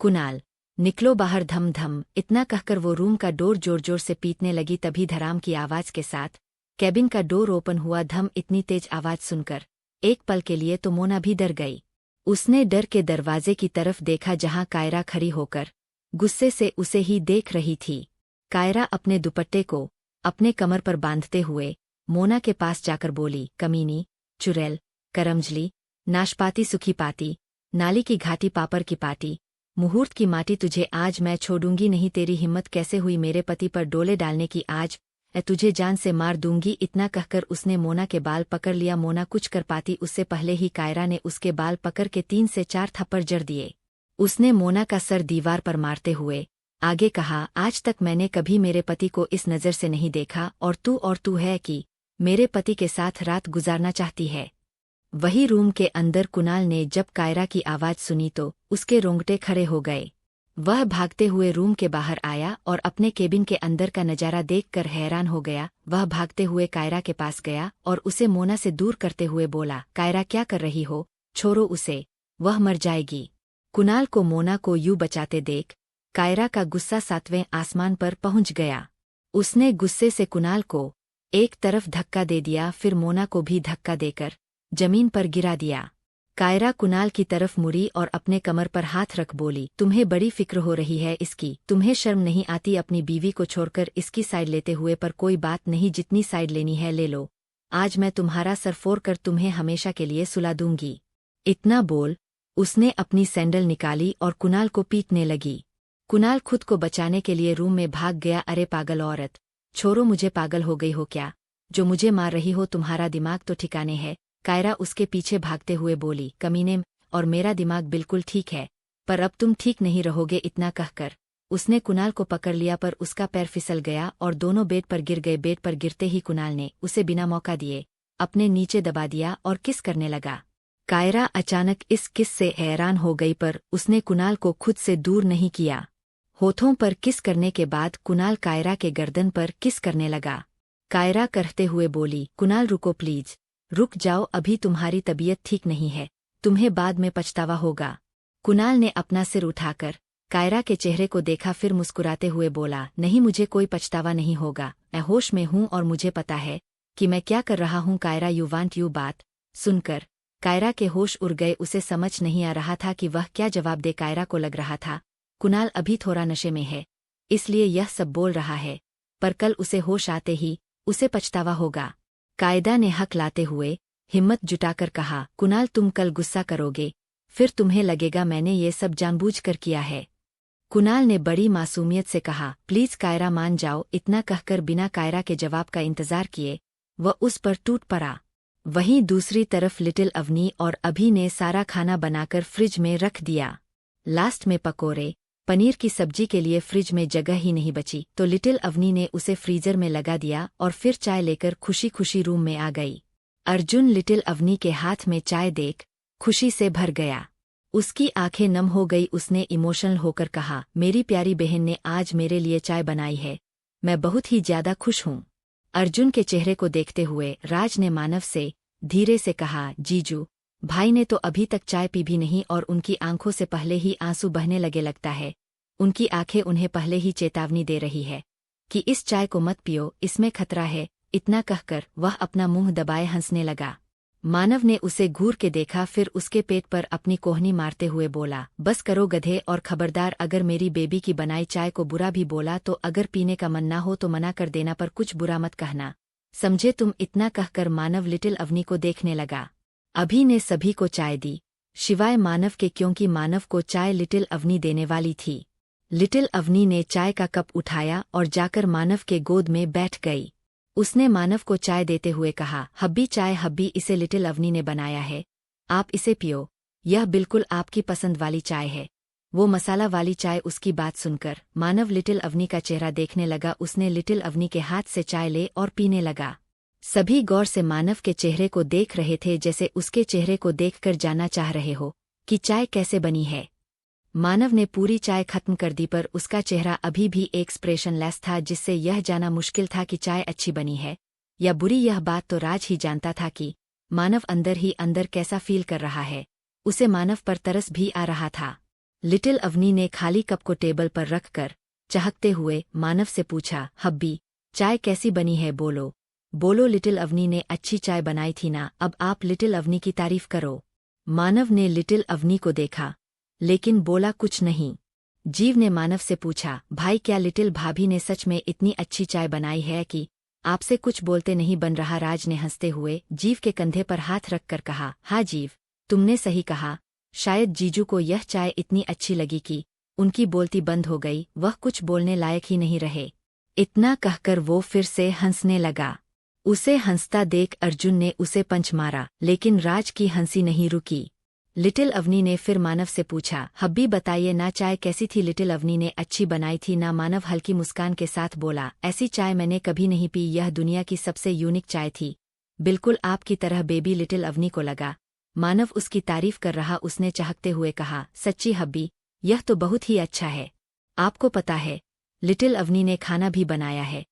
Speaker 1: कुणाल, निकलो बाहर, धम धम। इतना कहकर वो रूम का डोर जोर जोर से पीटने लगी। तभी धड़ाम की आवाज के साथ कैबिन का डोर ओपन हुआ। धम। इतनी तेज आवाज सुनकर एक पल के लिए तो मोना भी डर गई। उसने डर के दरवाजे की तरफ देखा जहां कायरा खड़ी होकर गुस्से से उसे ही देख रही थी। कायरा अपने दुपट्टे को अपने कमर पर बांधते हुए मोना के पास जाकर बोली, कमीनी, चुड़ैल, करमजली, नाशपाती, सूखी पाती, नाली की घाटी, पापड़ की पाटी, मुहूर्त की माटी, तुझे आज मैं छोड़ूंगी नहीं। तेरी हिम्मत कैसे हुई मेरे पति पर डोले डालने की? आज तुझे जान से मार दूंगी। इतना कहकर उसने मोना के बाल पकड़ लिया। मोना कुछ कर पाती उससे पहले ही कायरा ने उसके बाल पकड़ के 3 से 4 थप्पड़ जड़ दिए। उसने मोना का सर दीवार पर मारते हुए आगे कहा, आज तक मैंने कभी मेरे पति को इस नज़र से नहीं देखा और तू है कि मेरे पति के साथ रात गुजारना चाहती है। वही रूम के अंदर कुणाल ने जब कायरा की आवाज सुनी तो उसके रोंगटे खड़े हो गए। वह भागते हुए रूम के बाहर आया और अपने केबिन के अंदर का नजारा देखकर हैरान हो गया। वह भागते हुए कायरा के पास गया और उसे मोना से दूर करते हुए बोला, कायरा क्या कर रही हो, छोड़ो उसे, वह मर जाएगी। कुणाल को मोना को यूं बचाते देख कायरा का गुस्सा 7वें आसमान पर पहुंच गया। उसने गुस्से से कुणाल को एक तरफ धक्का दे दिया, फिर मोना को भी धक्का देकर जमीन पर गिरा दिया। कायरा कुणाल की तरफ मुड़ी और अपने कमर पर हाथ रख बोली, तुम्हें बड़ी फिक्र हो रही है इसकी, तुम्हें शर्म नहीं आती अपनी बीवी को छोड़कर इसकी साइड लेते हुए? पर कोई बात नहीं, जितनी साइड लेनी है ले लो, आज मैं तुम्हारा सर फोड़ कर तुम्हें हमेशा के लिए सुला दूंगी। इतना बोल उसने अपनी सैंडल निकाली और कुणाल को पीटने लगी। कुणाल खुद को बचाने के लिए रूम में भाग गया। अरे पागल औरत, छोड़ो मुझे, पागल हो गई हो क्या जो मुझे मार रही हो? तुम्हारा दिमाग तो ठिकाने है? कायरा उसके पीछे भागते हुए बोली, कमीने, और मेरा दिमाग बिल्कुल ठीक है, पर अब तुम ठीक नहीं रहोगे। इतना कहकर उसने कुणाल को पकड़ लिया, पर उसका पैर फिसल गया और दोनों बेड पर गिर गए। बेड पर गिरते ही कुणाल ने उसे बिना मौका दिए अपने नीचे दबा दिया और किस करने लगा। कायरा अचानक इस किस से हैरान हो गई, पर उसने कुणाल को खुद से दूर नहीं किया। होठों पर किस करने के बाद कुणाल कायरा के गर्दन पर किस करने लगा। कायरा कहते हुए बोली, कुणाल रुको प्लीज, रुक जाओ, अभी तुम्हारी तबीयत ठीक नहीं है, तुम्हें बाद में पछतावा होगा। कुणाल ने अपना सिर उठाकर कायरा के चेहरे को देखा, फिर मुस्कुराते हुए बोला, नहीं मुझे कोई पछतावा नहीं होगा, मैं होश में हूँ और मुझे पता है कि मैं क्या कर रहा हूँ। Kaira you want you. बात सुनकर कायरा के होश उड़ गए। उसे समझ नहीं आ रहा था कि वह क्या जवाब दे। कायरा को लग रहा था कुणाल अभी थोड़ा नशे में है, इसलिए यह सब बोल रहा है, पर कल उसे होश आते ही उसे पछतावा होगा। कायदा ने हक लाते हुए हिम्मत जुटाकर कहा, कुणाल तुम कल गुस्सा करोगे, फिर तुम्हें लगेगा मैंने ये सब जानबूझकर किया है। कुणाल ने बड़ी मासूमियत से कहा, प्लीज कायरा मान जाओ। इतना कहकर बिना कायरा के जवाब का इंतजार किए वह उस पर टूट पड़ा। वहीं दूसरी तरफ लिटिल अवनी और अभी ने सारा खाना बनाकर फ्रिज में रख दिया। लास्ट में पकोड़े पनीर की सब्जी के लिए फ्रिज में जगह ही नहीं बची, तो लिटिल अवनी ने उसे फ्रीजर में लगा दिया और फिर चाय लेकर खुशी खुशी रूम में आ गई। अर्जुन लिटिल अवनी के हाथ में चाय देख खुशी से भर गया। उसकी आंखें नम हो गई। उसने इमोशनल होकर कहा, मेरी प्यारी बहन ने आज मेरे लिए चाय बनाई है, मैं बहुत ही ज्यादा खुश हूँ। अर्जुन के चेहरे को देखते हुए राज ने मानव से धीरे से कहा, जीजू भाई ने तो अभी तक चाय पी भी नहीं और उनकी आंखों से पहले ही आंसू बहने लगे। लगता है उनकी आंखें उन्हें पहले ही चेतावनी दे रही है कि इस चाय को मत पियो, इसमें खतरा है। इतना कहकर वह अपना मुंह दबाए हंसने लगा। मानव ने उसे घूर के देखा, फिर उसके पेट पर अपनी कोहनी मारते हुए बोला, बस करो गधे, और खबरदार अगर मेरी बेबी की बनाई चाय को बुरा भी बोला तो अगर पीने का मन ना हो तो मना कर देना, पर कुछ बुरा मत कहना, समझे तुम। इतना कहकर मानव लिटिल अवनी को देखने लगा। अभी ने सभी को चाय दी, शिवाय मानव के, क्योंकि मानव को चाय लिटिल अवनी देने वाली थी। लिटिल अवनी ने चाय का कप उठाया और जाकर मानव के गोद में बैठ गई। उसने मानव को चाय देते हुए कहा, हब्बी चाय, हब्बी इसे लिटिल अवनी ने बनाया है, आप इसे पियो, यह बिल्कुल आपकी पसंद वाली चाय है। वो मसाला वाली चाय। उसकी बात सुनकर मानव लिटिल अवनी का चेहरा देखने लगा। उसने लिटिल अवनी के हाथ से चाय ले और पीने लगा। सभी गौर से मानव के चेहरे को देख रहे थे, जैसे उसके चेहरे को देखकर जानना चाह रहे हो कि चाय कैसे बनी है। मानव ने पूरी चाय खत्म कर दी, पर उसका चेहरा अभी भी एक्सप्रेशनलेस था, जिससे यह जाना मुश्किल था कि चाय अच्छी बनी है या बुरी। यह बात तो राज ही जानता था कि मानव अंदर ही अंदर कैसा फील कर रहा है। उसे मानव पर तरस भी आ रहा था। लिटिल अवनी ने खाली कप को टेबल पर रखकर चहकते हुए मानव से पूछा, हब्बी चाय कैसी बनी है, बोलो बोलो। लिटिल अवनी ने अच्छी चाय बनाई थी ना, अब आप लिटिल अवनी की तारीफ करो। मानव ने लिटिल अवनी को देखा लेकिन बोला कुछ नहीं। जीव ने मानव से पूछा, भाई क्या लिटिल भाभी ने सच में इतनी अच्छी चाय बनाई है कि आपसे कुछ बोलते नहीं बन रहा। राज ने हंसते हुए जीव के कंधे पर हाथ रखकर कहा, हाँ जीव, तुमने सही कहा, शायद जीजू को यह चाय इतनी अच्छी लगी कि उनकी बोलती बंद हो गई, वह कुछ बोलने लायक ही नहीं रहे। इतना कहकर वो फिर से हंसने लगा। उसे हंसता देख अर्जुन ने उसे पंच मारा, लेकिन राज की हंसी नहीं रुकी। लिटिल अवनी ने फिर मानव से पूछा, हब्बी बताइए ना चाय कैसी थी। लिटिल अवनी ने अच्छी बनाई थी ना। मानव हल्की मुस्कान के साथ बोला, ऐसी चाय मैंने कभी नहीं पी, यह दुनिया की सबसे यूनिक चाय थी, बिल्कुल आपकी तरह बेबी। लिटिल अवनी को लगा मानव उसकी तारीफ कर रहा। उसने चाहते हुए कहा, सच्ची हब्बी, यह तो बहुत ही अच्छा है। आपको पता है लिटिल अवनी ने खाना भी बनाया है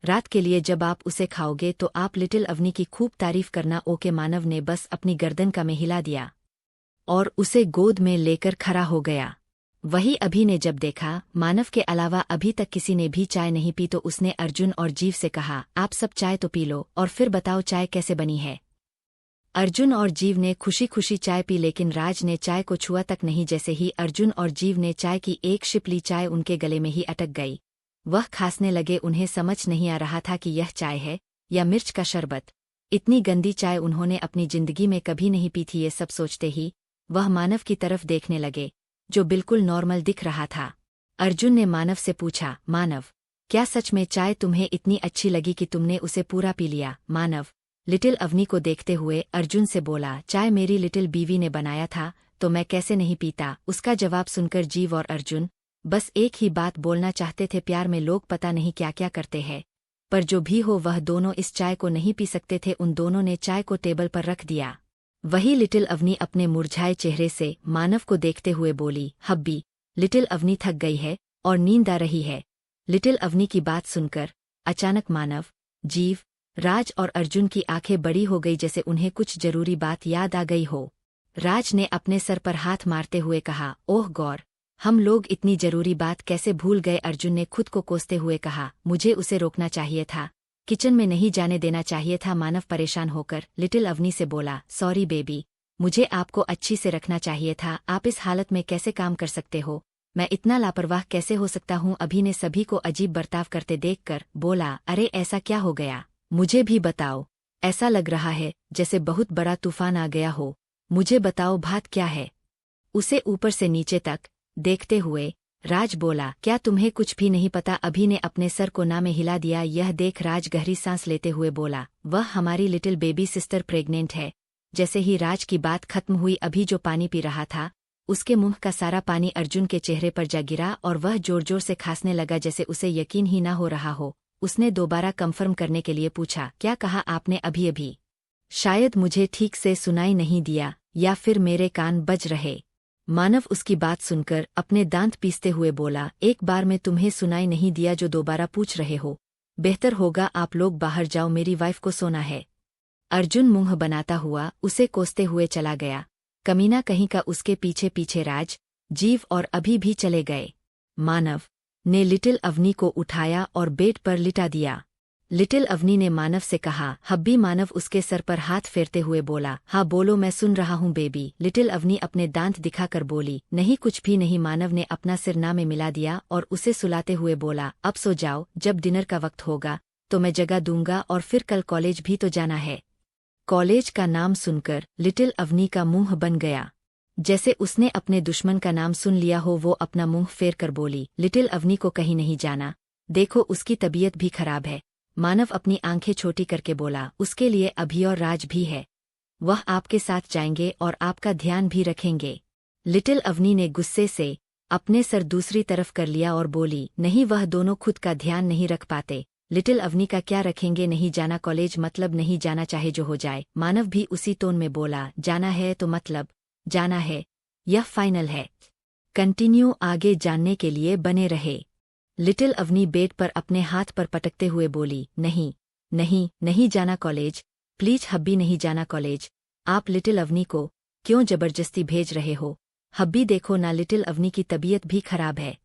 Speaker 1: रात के लिए, जब आप उसे खाओगे तो आप लिटिल अवनी की खूब तारीफ करना। ओके। मानव ने बस अपनी गर्दन का में हिला दिया और उसे गोद में लेकर खड़ा हो गया। वही अभी ने जब देखा मानव के अलावा अभी तक किसी ने भी चाय नहीं पी, तो उसने अर्जुन और जीव से कहा, आप सब चाय तो पी लो और फिर बताओ चाय कैसे बनी है। अर्जुन और जीव ने खुशी खुशी चाय पी, लेकिन राज ने चाय को छुआ तक नहीं। जैसे ही अर्जुन और जीव ने चाय की एक शिप ली, चाय उनके गले में ही अटक गई। वह खांसने लगे। उन्हें समझ नहीं आ रहा था कि यह चाय है या मिर्च का शरबत। इतनी गंदी चाय उन्होंने अपनी जिंदगी में कभी नहीं पी थी। ये सब सोचते ही वह मानव की तरफ देखने लगे, जो बिल्कुल नॉर्मल दिख रहा था। अर्जुन ने मानव से पूछा, मानव क्या सच में चाय तुम्हें इतनी अच्छी लगी कि तुमने उसे पूरा पी लिया। मानव लिटिल अवनी को देखते हुए अर्जुन से बोला, चाय मेरी लिटिल बीवी ने बनाया था तो मैं कैसे नहीं पीता। उसका जवाब सुनकर जीव और अर्जुन बस एक ही बात बोलना चाहते थे, प्यार में लोग पता नहीं क्या क्या करते हैं, पर जो भी हो वह दोनों इस चाय को नहीं पी सकते थे। उन दोनों ने चाय को टेबल पर रख दिया। वही लिटिल अवनी अपने मुरझाए चेहरे से मानव को देखते हुए बोली, हब्बी लिटिल अवनी थक गई है और नींद आ रही है। लिटिल अवनी की बात सुनकर अचानक मानव, जीव, राज और अर्जुन की आंखें बड़ी हो गई, जैसे उन्हें कुछ जरूरी बात याद आ गई हो। राज ने अपने सर पर हाथ मारते हुए कहा, ओह गौर, हम लोग इतनी जरूरी बात कैसे भूल गए। अर्जुन ने खुद को कोसते हुए कहा, मुझे उसे रोकना चाहिए था, किचन में नहीं जाने देना चाहिए था। मानव परेशान होकर लिटिल अवनी से बोला, सॉरी बेबी, मुझे आपको अच्छी से रखना चाहिए था, आप इस हालत में कैसे काम कर सकते हो, मैं इतना लापरवाह कैसे हो सकता हूँ। अभी ने सभी को अजीब बर्ताव करते देखकर बोला, अरे ऐसा क्या हो गया, मुझे भी बताओ, ऐसा लग रहा है जैसे बहुत बड़ा तूफान आ गया हो, मुझे बताओ बात क्या है। उसे ऊपर से नीचे तक देखते हुए राज बोला, क्या तुम्हें कुछ भी नहीं पता। अभी ने अपने सर को ना में हिला दिया। यह देख राज गहरी सांस लेते हुए बोला, वह हमारी लिटिल बेबी सिस्टर प्रेग्नेंट है। जैसे ही राज की बात खत्म हुई, अभी जो पानी पी रहा था उसके मुंह का सारा पानी अर्जुन के चेहरे पर जा गिरा और वह जोर जोर से खांसने लगा जैसे उसे यकीन ही ना हो रहा हो। उसने दोबारा कंफर्म करने के लिए पूछा, क्या कहा आपने अभी अभी? शायद मुझे ठीक से सुनाई नहीं दिया या फिर मेरे कान बज रहे। मानव उसकी बात सुनकर अपने दांत पीसते हुए बोला, एक बार में तुम्हें सुनाई नहीं दिया जो दोबारा पूछ रहे हो? बेहतर होगा आप लोग बाहर जाओ, मेरी वाइफ को सोना है। अर्जुन मुंह बनाता हुआ उसे कोसते हुए चला गया। कमीना कहीं का उसके पीछे पीछे राज, जीव और अभी भी चले गए। मानव ने लिटिल अवनी को उठाया और बेड पर लिटा दिया। लिटिल अवनी ने मानव से कहा, हब्बी। मानव उसके सर पर हाथ फेरते हुए बोला, हाँ बोलो, मैं सुन रहा हूँ बेबी। लिटिल अवनी अपने दांत दिखाकर बोली, नहीं कुछ भी नहीं। मानव ने अपना सिर ना में मिला दिया और उसे सुलाते हुए बोला, अब सो जाओ, जब डिनर का वक्त होगा तो मैं जगह दूंगा और फिर कल कॉलेज भी तो जाना है। कॉलेज का नाम सुनकर लिटिल अवनी का मुंह बन गया, जैसे उसने अपने दुश्मन का नाम सुन लिया हो। वो अपना मुंह फेर कर बोली, लिटिल अवनी को कहीं नहीं जाना, देखो उसकी तबीयत भी खराब है। मानव अपनी आंखें छोटी करके बोला, उसके लिए अभी और राज भी है, वह आपके साथ जाएंगे और आपका ध्यान भी रखेंगे। लिटिल अवनी ने गुस्से से अपने सर दूसरी तरफ कर लिया और बोली, नहीं, वह दोनों खुद का ध्यान नहीं रख पाते। लिटिल अवनी का क्या रखेंगे? नहीं जाना कॉलेज मतलब नहीं जाना, चाहे जो हो जाए। मानव भी उसी टोन में बोला, जाना है तो मतलब जाना है, यह फाइनल है। कंटिन्यू आगे जानने के लिए बने रहे। लिटिल अवनी बेड पर अपने हाथ पर पटकते हुए बोली, नहीं नहीं नहीं जाना कॉलेज, प्लीज हब्बी, नहीं जाना कॉलेज। आप लिटिल अवनी को क्यों जबरदस्ती भेज रहे हो? हब्बी देखो ना, लिटिल अवनी की तबीयत भी खराब है।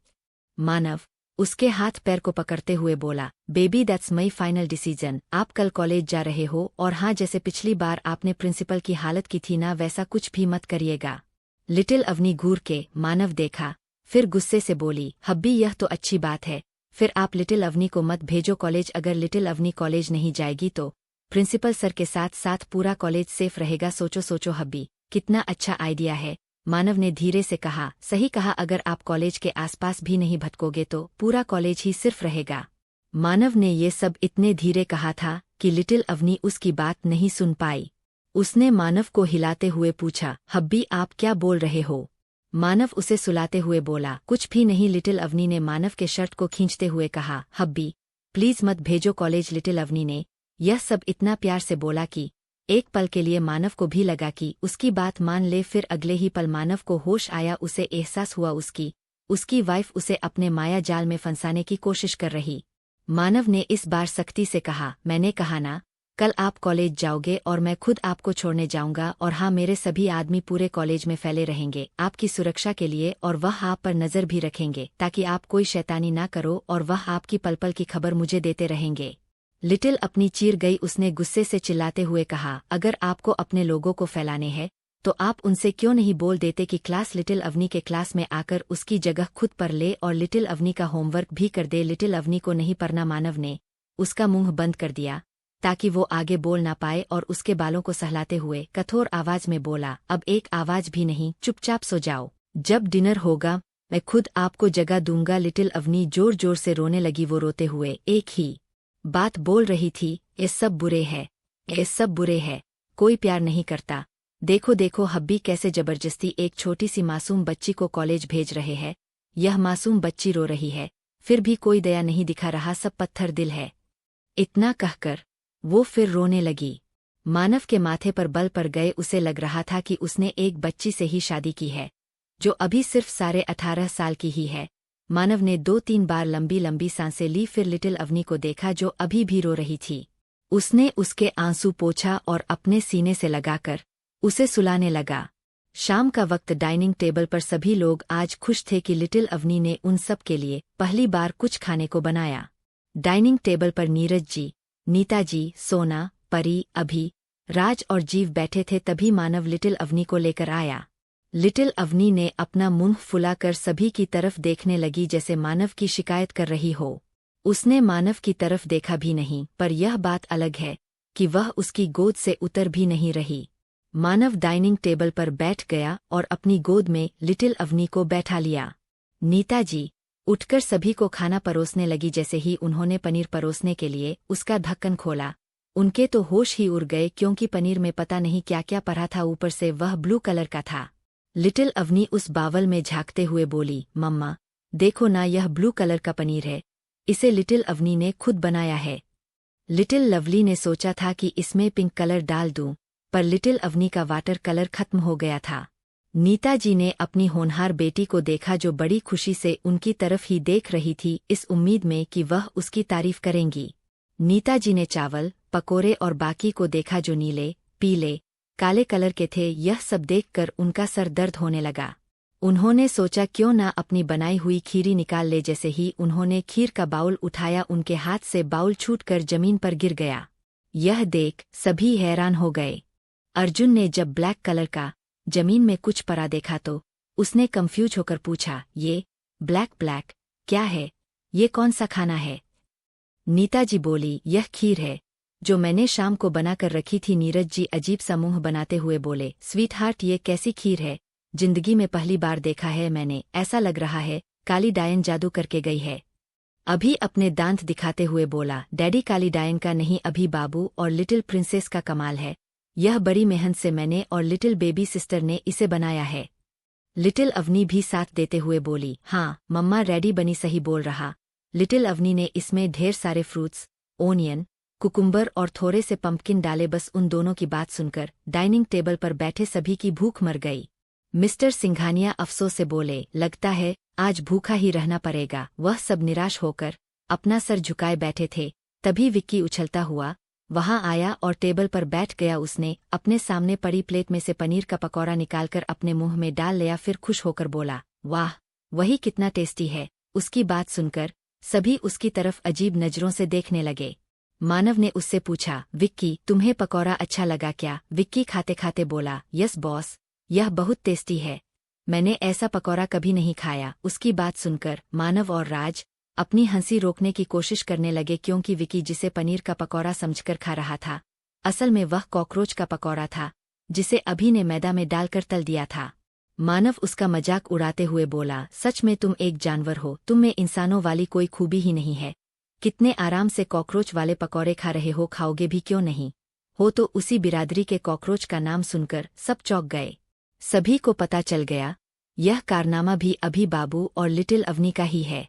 Speaker 1: मानव उसके हाथ पैर को पकड़ते हुए बोला, baby that's my final decision. आप कल कॉलेज जा रहे हो और हाँ, जैसे पिछली बार आपने प्रिंसिपल की हालत की थी ना, वैसा कुछ भी मत करिएगा। लिटिल अवनी घूर के मानव देखा, फिर गुस्से से बोली, हब्बी यह तो अच्छी बात है, फिर आप लिटिल अवनी को मत भेजो कॉलेज। अगर लिटिल अवनी कॉलेज नहीं जाएगी तो प्रिंसिपल सर के साथ साथ पूरा कॉलेज सेफ रहेगा। सोचो सोचो हब्बी, कितना अच्छा आइडिया है। मानव ने धीरे से कहा, सही कहा, अगर आप कॉलेज के आसपास भी नहीं भटकोगे तो पूरा कॉलेज ही सिर्फ रहेगा। मानव ने ये सब इतने धीरे कहा था कि लिटिल अवनी उसकी बात नहीं सुन पाई। उसने मानव को हिलाते हुए पूछा, हब्बी आप क्या बोल रहे हो? मानव उसे सुलाते हुए बोला, कुछ भी नहीं। लिटिल अवनी ने मानव के शर्ट को खींचते हुए कहा, हब्बी प्लीज मत भेजो कॉलेज। लिटिल अवनी ने यह सब इतना प्यार से बोला कि एक पल के लिए मानव को भी लगा कि उसकी बात मान ले। फिर अगले ही पल मानव को होश आया। उसे एहसास हुआ उसकी वाइफ उसे अपने माया जाल में फंसाने की कोशिश कर रही। मानव ने इस बार सख्ती से कहा, मैंने कहा ना, कल आप कॉलेज जाओगे और मैं खुद आपको छोड़ने जाऊंगा। और हाँ, मेरे सभी आदमी पूरे कॉलेज में फैले रहेंगे आपकी सुरक्षा के लिए, और वह आप पर नजर भी रखेंगे ताकि आप कोई शैतानी ना करो, और वह आपकी पल पल की खबर मुझे देते रहेंगे। लिटिल अपनी चीर गई। उसने गुस्से से चिल्लाते हुए कहा, अगर आपको अपने लोगों को फैलाने हैं तो आप उनसे क्यों नहीं बोल देते कि क्लास लिटिल अवनी के क्लास में आकर उसकी जगह खुद पर ले और लिटिल अवनी का होमवर्क भी कर दे। लिटिल अवनी को नहीं पढ़ना। मानव ने उसका मुंह बंद कर दिया ताकि वो आगे बोल ना पाए और उसके बालों को सहलाते हुए कठोर आवाज में बोला, अब एक आवाज भी नहीं, चुपचाप सो जाओ, जब डिनर होगा मैं खुद आपको जगह दूंगा। लिटिल अवनी जोर जोर से रोने लगी। वो रोते हुए एक ही बात बोल रही थी, ये सब बुरे है, ये सब बुरे है, कोई प्यार नहीं करता। देखो देखो हब्बी कैसे जबरदस्ती एक छोटी सी मासूम बच्ची को कॉलेज भेज रहे हैं। यह मासूम बच्ची रो रही है, फिर भी कोई दया नहीं दिखा रहा, सब पत्थर दिल है। इतना कहकर वो फिर रोने लगी। मानव के माथे पर बल पड़ गए। उसे लग रहा था कि उसने एक बच्ची से ही शादी की है जो अभी सिर्फ 18.5 साल की ही है। मानव ने 2-3 बार लंबी लंबी सांसें ली, फिर लिटिल अवनी को देखा जो अभी भी रो रही थी। उसने उसके आंसू पोंछा और अपने सीने से लगाकर उसे सुलाने लगा। शाम का वक्त डाइनिंग टेबल पर सभी लोग आज खुश थे कि लिटिल अवनी ने उन सब के लिए पहली बार कुछ खाने को बनाया। डाइनिंग टेबल पर नीरज जी, नीता जी, सोना, परी, अभी, राज और जीव बैठे थे तभी मानव लिटिल अवनी को लेकर आया। लिटिल अवनी ने अपना मुंह फुलाकर सभी की तरफ देखने लगी जैसे मानव की शिकायत कर रही हो। उसने मानव की तरफ देखा भी नहीं, पर यह बात अलग है कि वह उसकी गोद से उतर भी नहीं रही। मानव डाइनिंग टेबल पर बैठ गया और अपनी गोद में लिटिल अवनी को बैठा लिया। नीता जी उठकर सभी को खाना परोसने लगी। जैसे ही उन्होंने पनीर परोसने के लिए उसका ढक्कन खोला, उनके तो होश ही उड़ गए, क्योंकि पनीर में पता नहीं क्या क्या भरा था, ऊपर से वह ब्लू कलर का था। लिटिल अवनी उस बावल में झांकते हुए बोली, मम्मा देखो ना, यह ब्लू कलर का पनीर है, इसे लिटिल अवनी ने खुद बनाया है। लिटिल लवली ने सोचा था कि इसमें पिंक कलर डाल दूं, पर लिटिल अवनी का वाटर कलर खत्म हो गया था। नीता जी ने अपनी होनहार बेटी को देखा जो बड़ी खुशी से उनकी तरफ ही देख रही थी, इस उम्मीद में कि वह उसकी तारीफ करेंगी। नीता जी ने चावल, पकोड़े और बाकी को देखा जो नीले, पीले, काले कलर के थे। यह सब देखकर उनका सर दर्द होने लगा। उन्होंने सोचा क्यों ना अपनी बनाई हुई खीरी निकाल ले। जैसे ही उन्होंने खीर का बाउल उठाया, उनके हाथ से बाउल छूटकर जमीन पर गिर गया। यह देख सभी हैरान हो गए। अर्जुन ने जब ब्लैक कलर का जमीन में कुछ पड़ा देखा तो उसने कंफ्यूज होकर पूछा, ये ब्लैक ब्लैक क्या है, ये कौन सा खाना है? नीता जी बोली, यह खीर है जो मैंने शाम को बनाकर रखी थी। नीरज जी अजीब सा मुंह बनाते हुए बोले, स्वीट हार्ट ये कैसी खीर है, जिंदगी में पहली बार देखा है मैंने। ऐसा लग रहा है काली डायन जादू करके गई है। अभी अपने दांत दिखाते हुए बोला, डैडी काली डायन का नहीं, अभी बाबू और लिटिल प्रिंसेस का कमाल है। यह बड़ी मेहनत से मैंने और लिटिल बेबी सिस्टर ने इसे बनाया है। लिटिल अवनी भी साथ देते हुए बोली, हाँ मम्मा रेडी बनी, सही बोल रहा। लिटिल अवनी ने इसमें ढेर सारे फ्रूट्स, ओनियन, कुकुम्बर और थोड़े से पंपकिन डाले। बस उन दोनों की बात सुनकर डाइनिंग टेबल पर बैठे सभी की भूख मर गई। मिस्टर सिंघानिया अफसोस से बोले, लगता है आज भूखा ही रहना पड़ेगा। वह सब निराश होकर अपना सर झुकाए बैठे थे, तभी विक्की उछलता हुआ वहां आया और टेबल पर बैठ गया। उसने अपने सामने पड़ी प्लेट में से पनीर का पकौड़ा निकालकर अपने मुंह में डाल लिया, फिर खुश होकर बोला, वाह वही कितना टेस्टी है। उसकी बात सुनकर सभी उसकी तरफ अजीब नजरों से देखने लगे। मानव ने उससे पूछा, विक्की तुम्हें पकौड़ा अच्छा लगा क्या? विक्की खाते खाते बोला, यस बॉस, यह बहुत टेस्टी है, मैंने ऐसा पकौड़ा कभी नहीं खाया। उसकी बात सुनकर मानव और राज अपनी हंसी रोकने की कोशिश करने लगे, क्योंकि विक्की जिसे पनीर का पकौड़ा समझकर खा रहा था, असल में वह कॉकरोच का पकौड़ा था जिसे अभी ने मैदा में डालकर तल दिया था। मानव उसका मजाक उड़ाते हुए बोला, सच में तुम एक जानवर हो, तुम में इंसानों वाली कोई खूबी ही नहीं है। कितने आराम से कॉकरोच वाले पकौड़े खा रहे हो, खाओगे भी क्यों नहीं हो? तो उसी बिरादरी के कॉकरोच का नाम सुनकर सब चौंक गए। सभी को पता चल गया यह कारनामा भी अभी बाबू और लिटिल अवनी का ही है।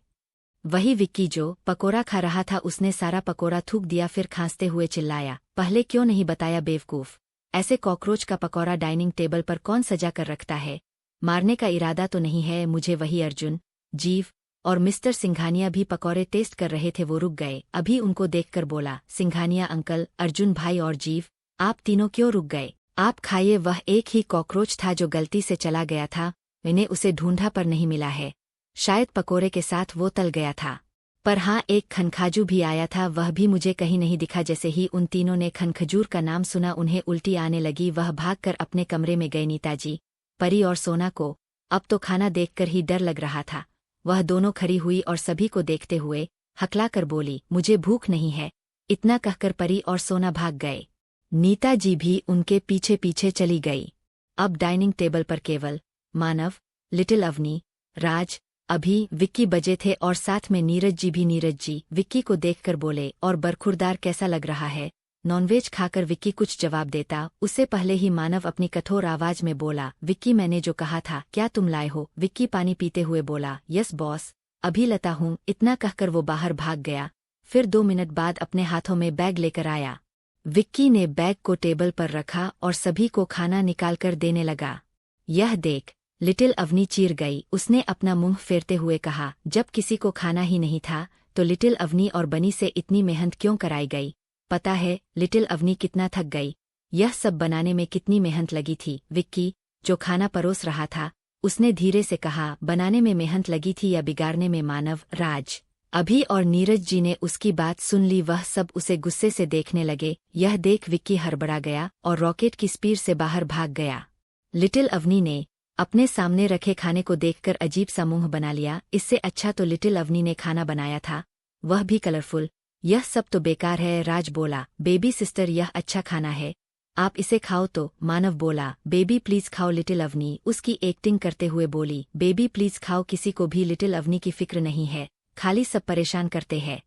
Speaker 1: वही विक्की जो पकोड़ा खा रहा था, उसने सारा पकोड़ा थूक दिया, फिर खांसते हुए चिल्लाया, पहले क्यों नहीं बताया बेवकूफ? ऐसे कॉकरोच का पकौड़ा डाइनिंग टेबल पर कौन सजा कर रखता है? मारने का इरादा तो नहीं है मुझे? वही अर्जुन, जीव और मिस्टर सिंघानिया भी पकौड़े टेस्ट कर रहे थे, वो रुक गए। अभी उनको देखकर बोला, सिंघानिया अंकल, अर्जुन भाई और जीव, आप तीनों क्यों रुक गए? आप खाइए, वह एक ही कॉकरोच था जो गलती से चला गया था, मैंने उसे ढूंढा पर नहीं मिला है। शायद पकोड़े के साथ वो तल गया था, पर हाँ एक खनखाजू भी आया था, वह भी मुझे कहीं नहीं दिखा। जैसे ही उन तीनों ने खनखजूर का नाम सुना उन्हें उल्टी आने लगी। वह भागकर अपने कमरे में गए। नीताजी, परी और सोना को अब तो खाना देखकर ही डर लग रहा था। वह दोनों खड़ी हुई और सभी को देखते हुए हकलाकर बोली, मुझे भूख नहीं है। इतना कहकर परी और सोना भाग गए। नीता जी भी उनके पीछे पीछे चली गई। अब डाइनिंग टेबल पर केवल मानव, लिटिल अवनी, राज, अभी, विक्की बजे थे और साथ में नीरज जी भी। नीरज जी विक्की को देखकर बोले, और बरखुरदार कैसा लग रहा है? नॉनवेज खाकर विक्की कुछ जवाब देता, उससे पहले ही मानव अपनी कठोर आवाज में बोला, विक्की मैंने जो कहा था क्या तुम लाए हो? विक्की पानी पीते हुए बोला, यस बॉस, अभी लाता हूँ। इतना कहकर वो बाहर भाग गया। फिर 2 मिनट बाद अपने हाथों में बैग लेकर आया। विक्की ने बैग को टेबल पर रखा और सभी को खाना निकालकर देने लगा। यह देख लिटिल अवनी चीर गई। उसने अपना मुंह फेरते हुए कहा, जब किसी को खाना ही नहीं था तो लिटिल अवनी और बनी से इतनी मेहनत क्यों कराई गई? पता है लिटिल अवनी कितना थक गई? यह सब बनाने में कितनी मेहनत लगी थी? विक्की, जो खाना परोस रहा था, उसने धीरे से कहा, बनाने में मेहनत लगी थी या बिगाड़ने में? मानव, राज, अभी और नीरज जी ने उसकी बात सुन ली। वह सब उसे गुस्से से देखने लगे। यह देख विक्की हड़बड़ा गया और रॉकेट की स्पीड से बाहर भाग गया। लिटिल अवनी ने अपने सामने रखे खाने को देखकर अजीब सा मुंह बना लिया। इससे अच्छा तो लिटिल अवनी ने खाना बनाया था, वह भी कलरफुल। यह सब तो बेकार है। राज बोला, बेबी सिस्टर यह अच्छा खाना है, आप इसे खाओ तो। मानव बोला, बेबी प्लीज खाओ। लिटिल अवनी उसकी एक्टिंग करते हुए बोली, बेबी प्लीज खाओ। किसी को भी लिटिल अवनी की फिक्र नहीं है, खाली सब परेशान करते हैं।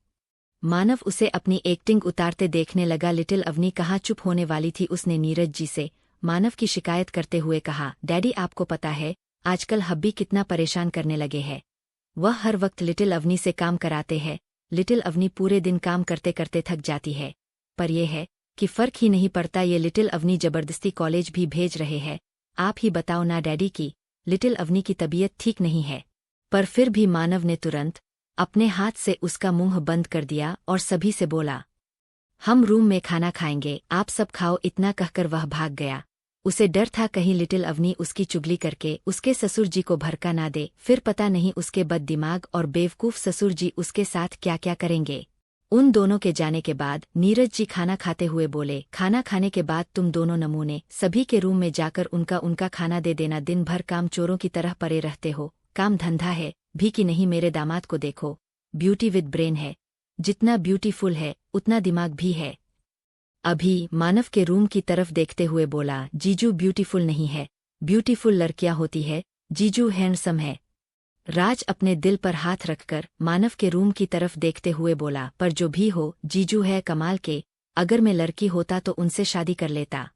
Speaker 1: मानव उसे अपनी एक्टिंग उतारते देखने लगा। लिटिल अवनी कहाँ चुप होने वाली थी। उसने नीरज जी से मानव की शिकायत करते हुए कहा, डैडी आपको पता है आजकल हब्बी कितना परेशान करने लगे हैं। वह हर वक्त लिटिल अवनी से काम कराते हैं। लिटिल अवनी पूरे दिन काम करते करते थक जाती है, पर यह है कि फर्क ही नहीं पड़ता। ये लिटिल अवनी जबरदस्ती कॉलेज भी भेज रहे हैं। आप ही बताओ ना डैडी की लिटिल अवनी की तबीयत ठीक नहीं है। पर फिर भी मानव ने तुरंत अपने हाथ से उसका मुंह बंद कर दिया और सभी से बोला, हम रूम में खाना खाएंगे, आप सब खाओ। इतना कहकर वह भाग गया। उसे डर था कहीं लिटिल अवनी उसकी चुगली करके उसके ससुर जी को भड़का ना दे। फिर पता नहीं उसके बददिमाग और बेवकूफ ससुर जी उसके साथ क्या क्या करेंगे। उन दोनों के जाने के बाद नीरज जी खाना खाते हुए बोले, खाना खाने के बाद तुम दोनों नमूने सभी के रूम में जाकर उनका खाना दे देना। दिन भर काम चोरों की तरह पड़े रहते हो, काम धंधा है भी कि नहीं। मेरे दामाद को देखो, ब्यूटी विद ब्रेन है, जितना ब्यूटीफुल है उतना दिमाग भी है। अभी मानव के रूम की तरफ देखते हुए बोला, जीजू ब्यूटीफुल नहीं है, ब्यूटीफुल लड़कियां होती है, जीजू हैंडसम है। राज अपने दिल पर हाथ रखकर मानव के रूम की तरफ देखते हुए बोला, पर जो भी हो जीजू है कमाल के, अगर मैं लड़की होता तो उनसे शादी कर लेता।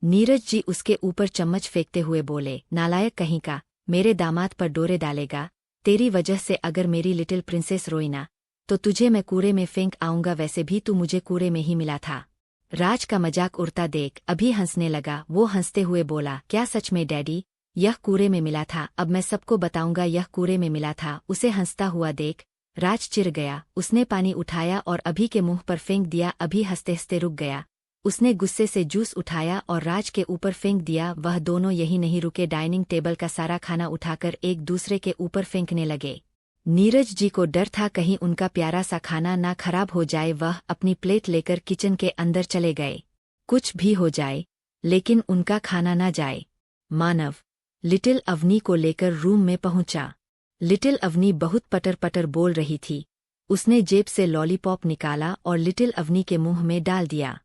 Speaker 1: नीरज जी उसके ऊपर चम्मच फेंकते हुए बोले, नालायक कहीं का, मेरे दामाद पर डोरे डालेगा। तेरी वजह से अगर मेरी लिटिल प्रिंसेस रोई ना तो तुझे मैं कूड़े में फेंक आऊंगा। वैसे भी तू मुझे कूड़े में ही मिला था। राज का मजाक उड़ता देख अभी हंसने लगा। वो हंसते हुए बोला, क्या सच में डैडी यह कूड़े में मिला था? अब मैं सबको बताऊंगा यह कूड़े में मिला था। उसे हंसता हुआ देख राज चिढ़ गया। उसने पानी उठाया और अभी के मुंह पर फेंक दिया। अभी हंसते हंसते रुक गया। उसने गुस्से से जूस उठाया और राज के ऊपर फेंक दिया। वह दोनों यही नहीं रुके, डाइनिंग टेबल का सारा खाना उठाकर एक दूसरे के ऊपर फेंकने लगे। नीरज जी को डर था कहीं उनका प्यारा सा खाना ना खराब हो जाए। वह अपनी प्लेट लेकर किचन के अंदर चले गए। कुछ भी हो जाए लेकिन उनका खाना ना जाए। मानव लिटिल अवनी को लेकर रूम में पहुंचा। लिटिल अवनी बहुत पटर पटर बोल रही थी। उसने जेब से लॉलीपॉप निकाला और लिटिल अवनी के मुंह में डाल दिया।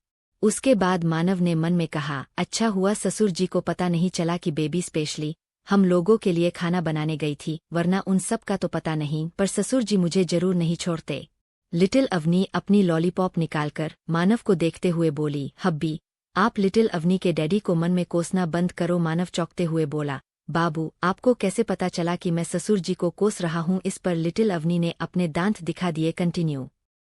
Speaker 1: उसके बाद मानव ने मन में कहा, अच्छा हुआ ससुर जी को पता नहीं चला कि बेबी स्पेशली हम लोगों के लिए खाना बनाने गई थी, वरना उन सब का तो पता नहीं। पर ससुर जी मुझे जरूर नहीं छोड़ते। लिटिल अवनी अपनी लॉलीपॉप निकालकर मानव को देखते हुए बोली, हब्बी आप लिटिल अवनी के डैडी को मन में कोसना बंद करो। मानव चौंकते हुए बोला, बाबू आपको कैसे पता चला कि मैं ससुर जी को कोस रहा हूँ? इस पर लिटिल अवनी ने अपने दांत दिखा दिए। कंटिन्यू।